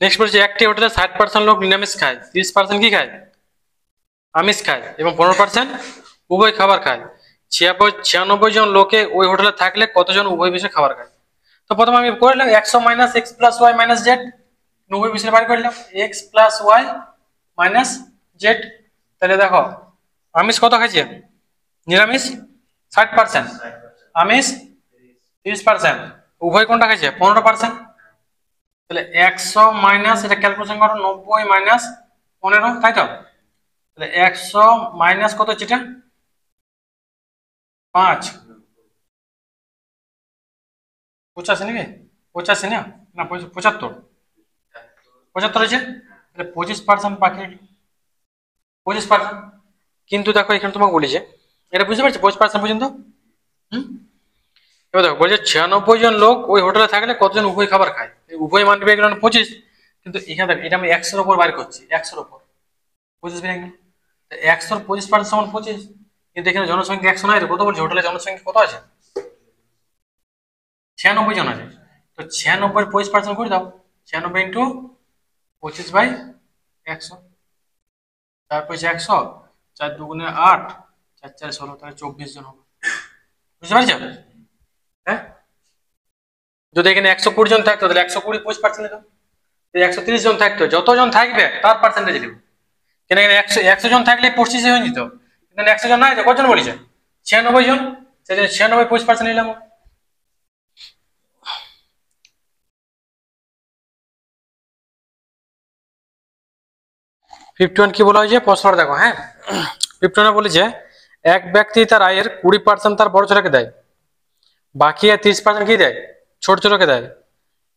Speaker 1: নেক্সট বলছে একটি হোটেলে 60% লোক নিরামিষ খায়, 30% কি খায়? আমিষ খায়, এবং 15% উভয় খাবার খায়। 96 জন লোকে ওই হোটেলে থাকলে কতজন উভয় বিষয়ে খাবার খায়? তো প্রথমে আমি করলাম 100 minus X plus Y minus Z, উভয় বিষয়ে বার করলাম X plus Y minus Z. তাহলে দেখো আমিষ কত খাইছে? নিরামিষ 60%, আমিষ 30%, উভয় কোনটা খাইছে? 15%। তাহলে 100 মাইনাস, এটা ক্যালকুলেশন করো, 90 মাইনাস 15, তাই তো? তাহলে 100 মাইনাস কত হচ্ছে? এটা 5, 85 নাকি? 85 না, না 75, 75 হয়েছে। তাহলে 25% বাকি, 25%। কিন্তু দেখো এখানে তোমাকে বলেছে, এটা বুঝতে পারছো 25% পর্যন্ত? হুম, এবার দেখো বলছে 96 জন লোক ওই হোটেলে থাকলে কতজন উভয় খাবার খায়। উভয় মান পেয়ে গেলাম 25, কিন্তু এখানে দেখো এটা আমি 100-র উপর বার করছি, 100-র উপর 25 পেয়ে গেলাম। 100-র 25% সমান 25, কিন্তু এখানে জনসংখ্যা 100 নাই তো, কত বলছে? হোটেলে জনসংখ্যা কত আছে? 96 জন আছে। তো 96 25% করে দাও, 96 ইন্টু 25/100, তারপর 100, 4 দুগুণে 8, 4 4 16, তাহলে 24 জন হবে। বুঝতে পারছো? হ্যাঁ, যদি এখানে 120 জন থাকতো, তাহলে 120 25% দিতাম। যদি 130 জন থাকতো, যতজন থাকবে তার পার্সেন্টেজ দিব। কেন এখানে 100 জন থাকলে 25 হয়ে যেত, কিন্তু 100 জন নাই তো, কতজন বলেছে? 96 জন, সেই জন্য 96 25% নিলাম। ফিফটি ওয়ান কি বলা হয়েছে প্রশ্নটা দেখো। হ্যাঁ, 51 বলেছে এক ব্যক্তি তার আয়ের 20% তার বড় ছেলেকে দেয়, বাকি 30% কি দেয়? ছোট ছেলেকে দেয়।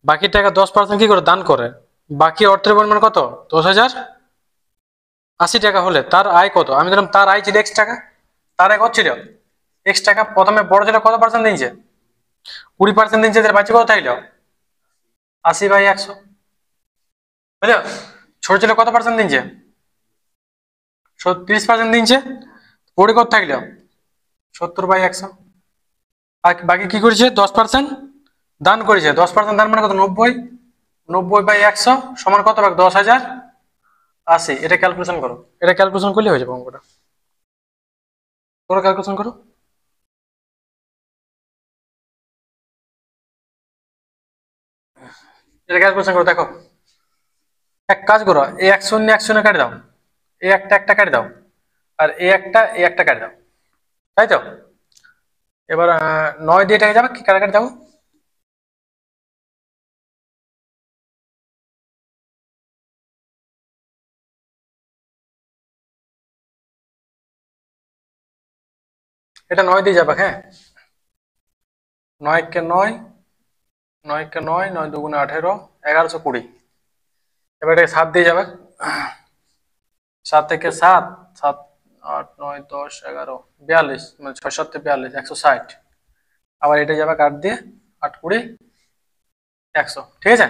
Speaker 1: বাকি টাকা 10% কি করে? দান করে। বাকি অর্থের পরিমাণ কত? 10,080 টাকা হলে তার আয় কত? আমি ধরলাম তার আয় ছিল এক্স টাকা, তার আয় কত ছিল? এক্স টাকা। প্রথমে বড় ছেলে কত পার্সেন্ট দিয়েছে? 20% দিয়েছে, তার বাকি কত থাকলো? 80/100, বুঝলো? ছোট ছেলে কত পার্সেন্ট দিয়েছে? 30% দিয়েছে, পড়ে কত থাকলো? 70/100। আর বাকি কি করেছে? 10% দান করেছে। 10% দান মানে কত? 90, 90/100 সমান কত ভাগ? 10,080। এটা ক্যালকুলেশন করো, এটা ক্যালকুলেশন করলে হয়ে যাবে অঙ্কটা। করো, ক্যালকুলেশন করো। এটা ক্যালকুলেশন করো, দেখো এক কাজ করো, এই 1 শূন্য 1 শূন্য কাটে দাও, এই একটা একটা কাটে দাও, আর এই একটা কাটে দাও। তাই তো? এবার 9 দিয়ে এটাকে যাবে, কি কাটাকাটি যাবো? এটা 9 দিয়ে যাবে, হ্যাঁ। 9 কে 9, 9 কে 9, 9 দুগুণে 18, 1120। এবার এটাকে 7 দিয়ে যাবে। 7 থেকে 7, 7, 8, 9, 10, 11, 42, মানে 6, 7, 42, 160। আবার এটা যাবে 8 দিয়ে, 8, 20, 100। ঠিক আছে?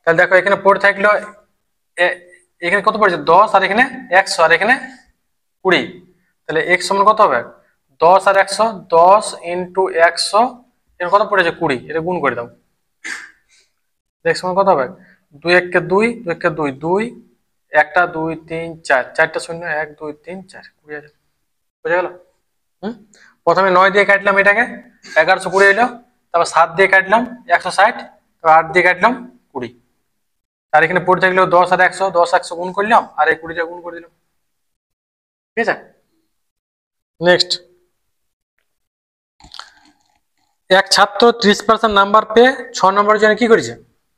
Speaker 1: তাহলে দেখো এখানে পড়ে থাকলো, এখানে কত পড়েছে? 10, আর এখানে 100, আর এখানে 20। তাহলে x সমান কত হবে? 10 আর 100, 10 ইন্টু 100, এর কত পড়েছে? 20। এটা গুণ করে দাও। x সমান কত হবে? 2 1 কে 2, 2 1 কে 2, 2, 1 2 3 4, 4টা শূন্য, 1 2 3 4, 20,000। বুঝা গেল? প্রথমে 9 দিয়ে কাটলাম এটাকে, 1120 এলো। তারপর 7 দিয়ে কাটলাম 160, তারপর 8 দিয়ে কাটলাম 20। আর এখানে পড়ে থাকলেও 10 আর 100, 10 100 গুণ করলাম, আর এই 20টা গুণ করে দিলাম। ঠিক আছে? নেক্সট, এক ছাত্র 30% নাম্বার পেয়ে 6 নম্বরের জন্য কি করেছে?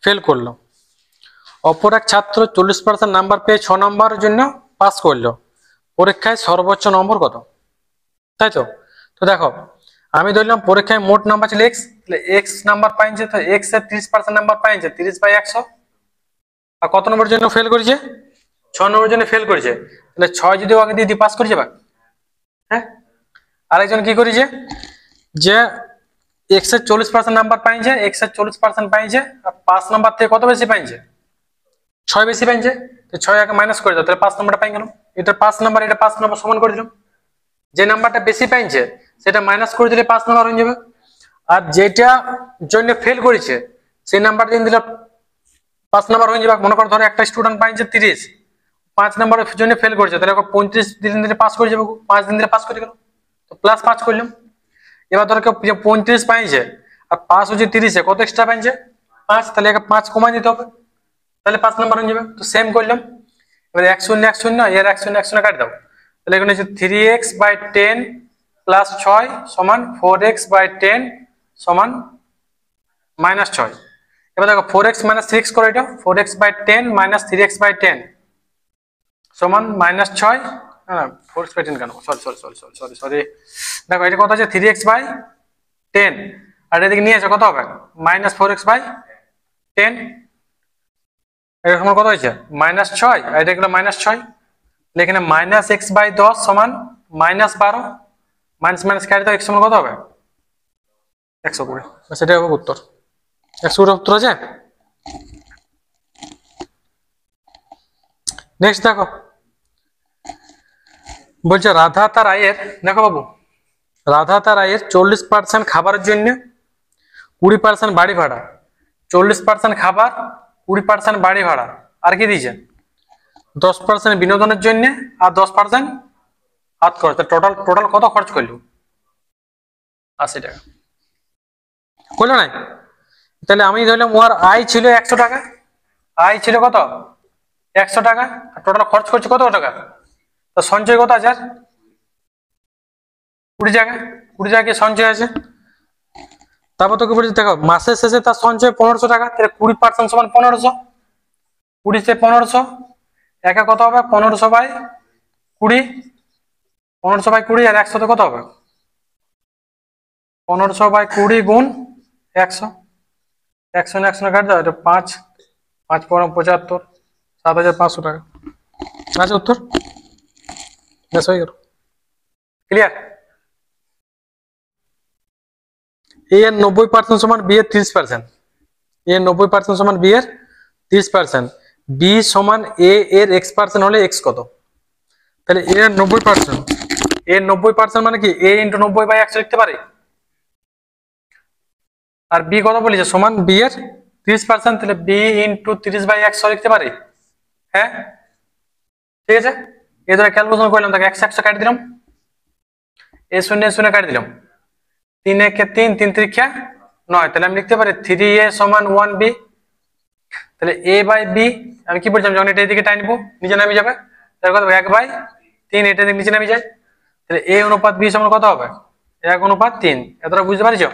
Speaker 1: ফেল করলো। অপর এক ছাত্র 40% নাম্বার পেয়ে 6 নম্বরের জন্য পাস করলো। পরীক্ষায় সর্বোচ্চ নম্বর কত? তাই তো? তো দেখো, আমি ধরলাম পরীক্ষায় মোট নাম্বার ছিল x, তাহলে x নাম্বার পাইছে, তো x এর 30% নাম্বার পাইছে 30/100। আর কত নম্বরের জন্য ফেল করেছে? 6 নম্বরের জন্য ফেল করেছে। তাহলে 6 যদি ওকে দিয়ে পাস করেছে বা, হ্যাঁ। আরেকজন কি করেছে, যে x এর 40% নাম্বার পাইছে, x এর 40% পাইছে, আর 5 নাম্বার থেকে কত বেশি পাইছে? 6 বেশি পাইছে। তো 6 আগে মাইনাস করে দাও, তাহলে 5 নাম্বারটা পাই গেল। এটা 5 নাম্বার, এটা 5 নাম্বার সমান করে দিলাম। যে নাম্বারটা বেশি পাইছে সেটা মাইনাস করে দিলে 5 নাম্বার হয়ে যাবে। আর যেটা জন্য ফেল করেছে সেই নাম্বার দিয়ে দিলে 5 নাম্বার হয়ে যাবে। মনে করো ধরো একটা স্টুডেন্ট পাইছে 30, 5 নাম্বারের জন্য ফেল করেছে, তাহলে 35 দিন দিলে পাস করে যাবে, 5 দিন দিলে পাস করে গেল, তো প্লাস 5 করলাম। এবার ধরো কেউ 35 পাইছে আর পাস হচ্ছে 30-এ, কত এক্সট্রা পাইছে? 5, তাহলে 5 কমাই দিতে হবে, তাহলে 5 নাম্বার হয়ে যাবে। তো সেম করলাম। এবার 1 0 1 0, এর 1 0 1 0 কাটি দাও। তাহলে এখানে হচ্ছে 3x/10 প্লাস 6 সমান 4x/10 সমান -6। এবার দেখো 4x - 3x করে এটা, 4x/10 - 3x/10 সমান -6। হ্যাঁ, 4x/10 কেন, সরি। দেখো এটা কত আছে? 3x/10, আর এদিকে নিয়ে আসো কত হবে? -4x/10। এটা সমান কত হয়েছে? -6, আর এটা গেল -6। এখানে -x/10 সমান -12, মাইনাস মাইনাস কাটি দাও, x সমান কত হবে? 120। সেটাই হবে উত্তর। 120 উত্তর আছে। নেক্সট দেখো, বলছে রাধা তার আয়ের, দেখো বাবু, রাধা তার আয়ের 40% খাবারের জন্য, 20% বাড়ি ভাড়া, 40% খাবার, 20% বাড়ি ভাড়া, আর কি দিয়েছে? 10% বিনোদনের জন্য, আর 10% হাত খরচ। টোটাল টোটাল কত খরচ করলো? 80 টাকা। করলো না? তাহলে আমি ধরলাম ওর আয় ছিল 100 টাকা, আয় ছিল কত? 100 টাকা, আর টোটাল খরচ করছে কত টাকা? তো সঞ্চয় কত আছে? 20 টাকা। 20 টাকা কি সঞ্চয় আছে? তারপর তোকে বলছি দেখো, মাসের শেষে তার সঞ্চয় 1500 টাকা, তাহলে 20% সমান 1500, 20 তে 1500, একা কত হবে? 1500/20, 1500/20, আর 100 তে কত হবে? 1500/20 গুণ 100, 100 100 কাট দাও, এটা 5, 5 × 75, 7500 টাকা আছে উত্তর। বেশ হয়ে গেল, ক্লিয়ার। এ এর 90% সমান বি এর 30%, এ এর 90% সমান বি এর 30%, বি সমান এ এর x% হলে x কত? তাহলে এ এর 90%, এর 90% মানে কি? a × 90/100 লিখতে পারি। আর বি কত বলেছে? সমান বি এর 30%, তাহলে বি × 30/100 লিখতে পারি। হ্যাঁ, ঠিক আছে। এই ধরে ক্যালকুলেশন করলাম, তাকে 100 100 কাটি দিলাম, এ 0 0 কাটি দিলাম, 3 1 3, 3 3 9, তাহলে আমি লিখতে পারি 3a সমান 1b। তাহলে a/b আমি কি বলছিলাম, যখন এটা এদিকে টাই নিবো নিচে নামে যাবে, তাহলে কত? 1/3, এটা দিকে নিচে নামে যায়, তাহলে a অনুপাত b সমান কত হবে 1:3। এতটা বুঝতে পারছো?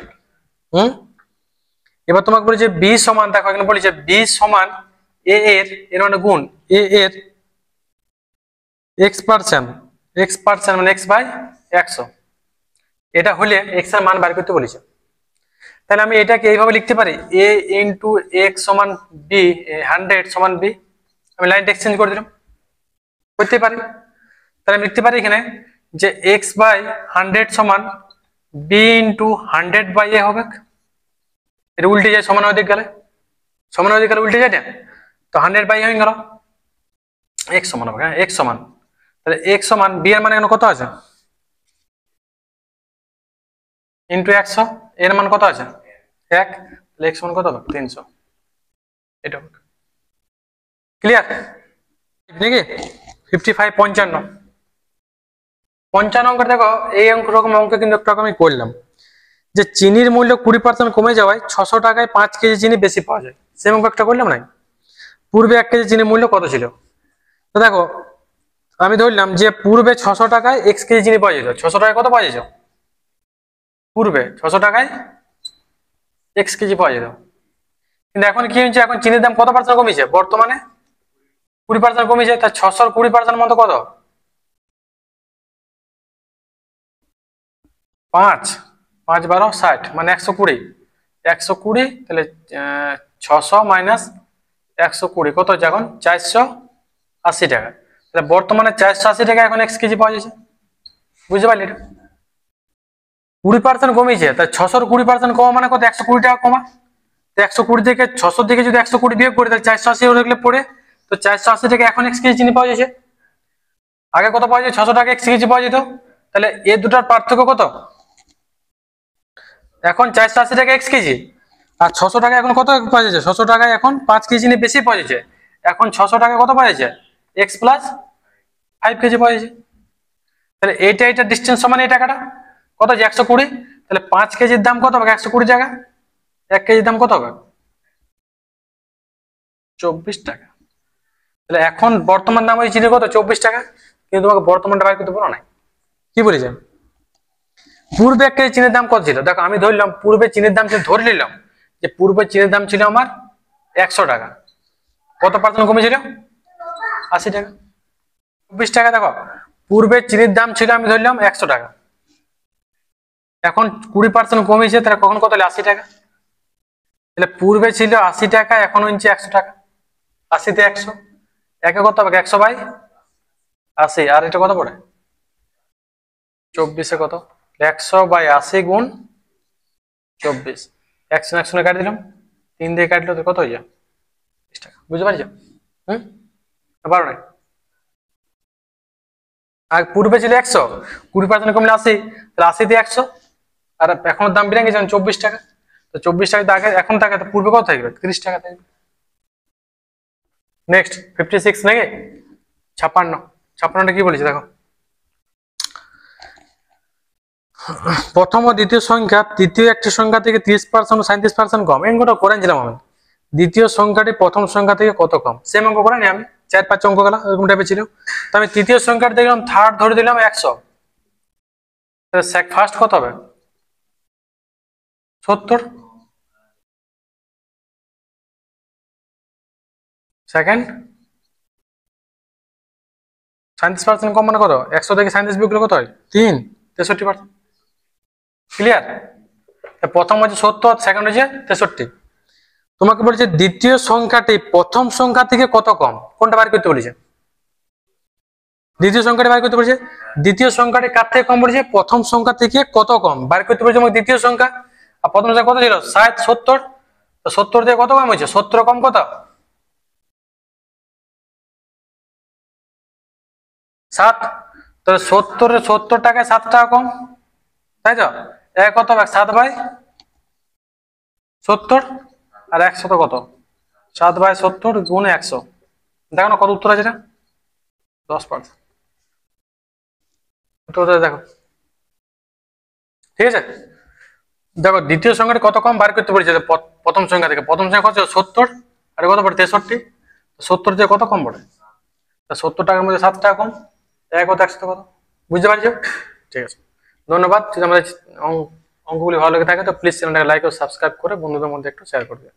Speaker 1: এবার তোমাকে বলেছে b সমান, দেখো এখানে বলেছে b সমান a এর মানে গুণ a এর x% মানে x/100। এটা হলে x এর মান বার করতে বলেছে। তাহলে আমি এটাকে এইভাবে লিখতে পারি a ইন্টু x সমান b, 100 সমান b। আমি লাইনটা এক্সচেঞ্জ করে দিলাম, করতে পারি। তাহলে আমি লিখতে পারি এখানে যে x/100 সমান b ইন্টু 100/a হবে। এটা উল্টে যায়, সমান দিক গেলে উল্টে যায় না, তো 100/a হয়ে গেল, x সমান হবে। হ্যাঁ, x সমান, তাহলে x সমান b এর মান এখানে কত আছে ইন্টু 100, এর মান কত আছে 1, তাহলে x সমান কত হবে 300। এটা হবে ক্লিয়ার নাকি? 55 55 অঙ্ক দেখো, এই অঙ্ক রকম অঙ্ক কিন্তু একটু আমি করলাম যে চিনির মূল্য 20% কমে যাওয়ায় 600 টাকায় 5 কেজি চিনি বেশি পাওয়া যায়। সেম অঙ্ক একটা করলাম না? পূর্বে 1 কেজি চিনির মূল্য কত ছিল? তো দেখো আমি ধরলাম যে পূর্বে 600 টাকায় x কেজি চিনি পাওয়া যেত। 600 টাকায় কত পাওয়া যেত? পূর্বে 600 টাকায় x কেজি পাওয়া যেত। কিন্তু এখন কি হয়েছে, এখন চিনির দাম কত পার্সেন্ট কমেছে? বর্তমানে 20% কমেছে। তা 600 20% মতো কত? 5 5 12 60 মানে 120। 120 তাহলে 600 মাইনাস 120 কত হচ্ছে এখন 480 টাকা। তাহলে বর্তমানে 480 টাকা এখন x কেজি পাওয়া যাচ্ছে। বুঝতে পারলি? এটা 20% কমেছে, তাই 600 20% কমা মানে কত? 120 টাকা কমা। তো 120 থেকে 600 থেকে যদি 120 বিয়োগ করে তাহলে 480 রাখলে পড়ে, তো 480 টাকা এখন x কেজি চিনি পাওয়া যাচ্ছে। আগে কত পাওয়া যায়? 600 টাকা x কেজি পাওয়া যেত। তাহলে এই দুটার পার্থক্য কত? এখন 480 টাকা x কেজি আর 600 টাকা এখন কত পাওয়া যাচ্ছে? 600 টাকায় এখন 5 কেজি চিনি বেশি পাওয়া যাচ্ছে। এখন 600 টাকা কত পাওয়া যাচ্ছে? x প্লাস 5 কেজি পাওয়া যাচ্ছে। তাহলে এটা ডিসটেন্স সমান এই টাকাটা কত যে 120। তাহলে 5 কেজির দাম কত হবে? 120 টাকা। 1 কেজির দাম কত হবে? 24 টাকা। তাহলে এখন বর্তমান দাম হয়েছে চিনি কত? 24 টাকা। কিন্তু তোমাকে বর্তমানটা বাইর করতে বলো না, কি বলেছেন? পূর্বে 1 কেজি চিনির দাম কত ছিল? দেখো আমি ধরলাম পূর্বে চিনির দাম ছিল, ধরে নিলাম যে পূর্বে চিনির দাম ছিল আমার 100 টাকা। কত পার্সেন্ট কমেছিল? 80 টাকা। 24 টাকা। দেখো পূর্বে চিনির দাম ছিল আমি ধরলাম 100 টাকা, এখন 20% কমেছে, তাহলে কখন কত হলো? 80 টাকা। তাহলে পূর্বে ছিল 80 টাকা, এখন হচ্ছে 100 টাকা। 80 তে 100, একে কত হবে? 100/80। আর এটা কত পড়ে? 24 এ কত? 100/80 গুণ 24। 100 কাটি দিলাম, 3 দিয়ে কাটলে তো কত হয়ে যায়? 20 টাকা। বুঝতে পারছো? পারো না? আর পূর্বে ছিল 100, 20% কমলে 80, তাহলে 80 দিয়ে 100। আর এখন দাম বেড়ে গেছে 24 টাকা। তো 24 টাকা আগে এখন টাকা, তো পূর্বে কত থাকবে? 30 টাকা থাকবে। নেক্সট 56 নাকি 56টা কি বলেছে দেখো। প্রথম ও দ্বিতীয় সংখ্যা তৃতীয় একটি সংখ্যা থেকে 30% ও 37% কম। এই অঙ্কটা করেছিলাম আমি। দ্বিতীয় সংখ্যাটি প্রথম সংখ্যা থেকে কত কম? সেম অঙ্ক করে নি আমি, 4-5 অঙ্ক গেল এরকম টাইপের ছিল। তো আমি তৃতীয় সংখ্যাটা দেখলাম থার্ড ধরে দিলাম 100, তাহলে ফার্স্ট কত হবে? 70। সেকেন্ড 37% কম মানে কত? 100 থেকে 37 বিয়োগ করলে কত হয়? 3, 63%। ক্লিয়ার? প্রথম হচ্ছে 70, সেকেন্ড হচ্ছে 63। তোমাকে বলেছে দ্বিতীয় সংখ্যাটি প্রথম সংখ্যা থেকে কত কম, কোনটা বার করতে বলেছে? দ্বিতীয় সংখ্যাটি বার করতে বলেছে। দ্বিতীয় সংখ্যাটি কার থেকে কম বলেছে? প্রথম সংখ্যা থেকে কত কম বার করতে বলেছে আমাকে দ্বিতীয় সংখ্যা। আর প্রথম সংখ্যা কত ছিল? 60, 70। তো 70 থেকে কত কম হয়েছে? 70 কম কত? 7। তাহলে 70 টাকায় 7 টাকা কম, তাই তো? কত হবে? 7/70। আর 100 তো কত? 7/70 গুণ 100। দেখো না কত উত্তর আছে? এটা 10%। দেখো ঠিক আছে। দেখো দ্বিতীয় সংখ্যাটি কত কম বার করতে পেরেছে প্রথম সংখ্যা থেকে। প্রথম সংখ্যা কত? 70। আর কত পড়ে? 63। 70 থেকে কত কম পড়ে? 70 টাকার মধ্যে 7 টাকা কম, 1 কত 100 কত? বুঝতে পারছো? ঠিক আছে, ধন্যবাদ। যদি আমাদের অঙ্কগুলি ভালো লেগে থাকে তো প্লিজ চ্যানেলটাকে লাইক ও সাবস্ক্রাইব করে বন্ধুদের মধ্যে একটু শেয়ার করবে।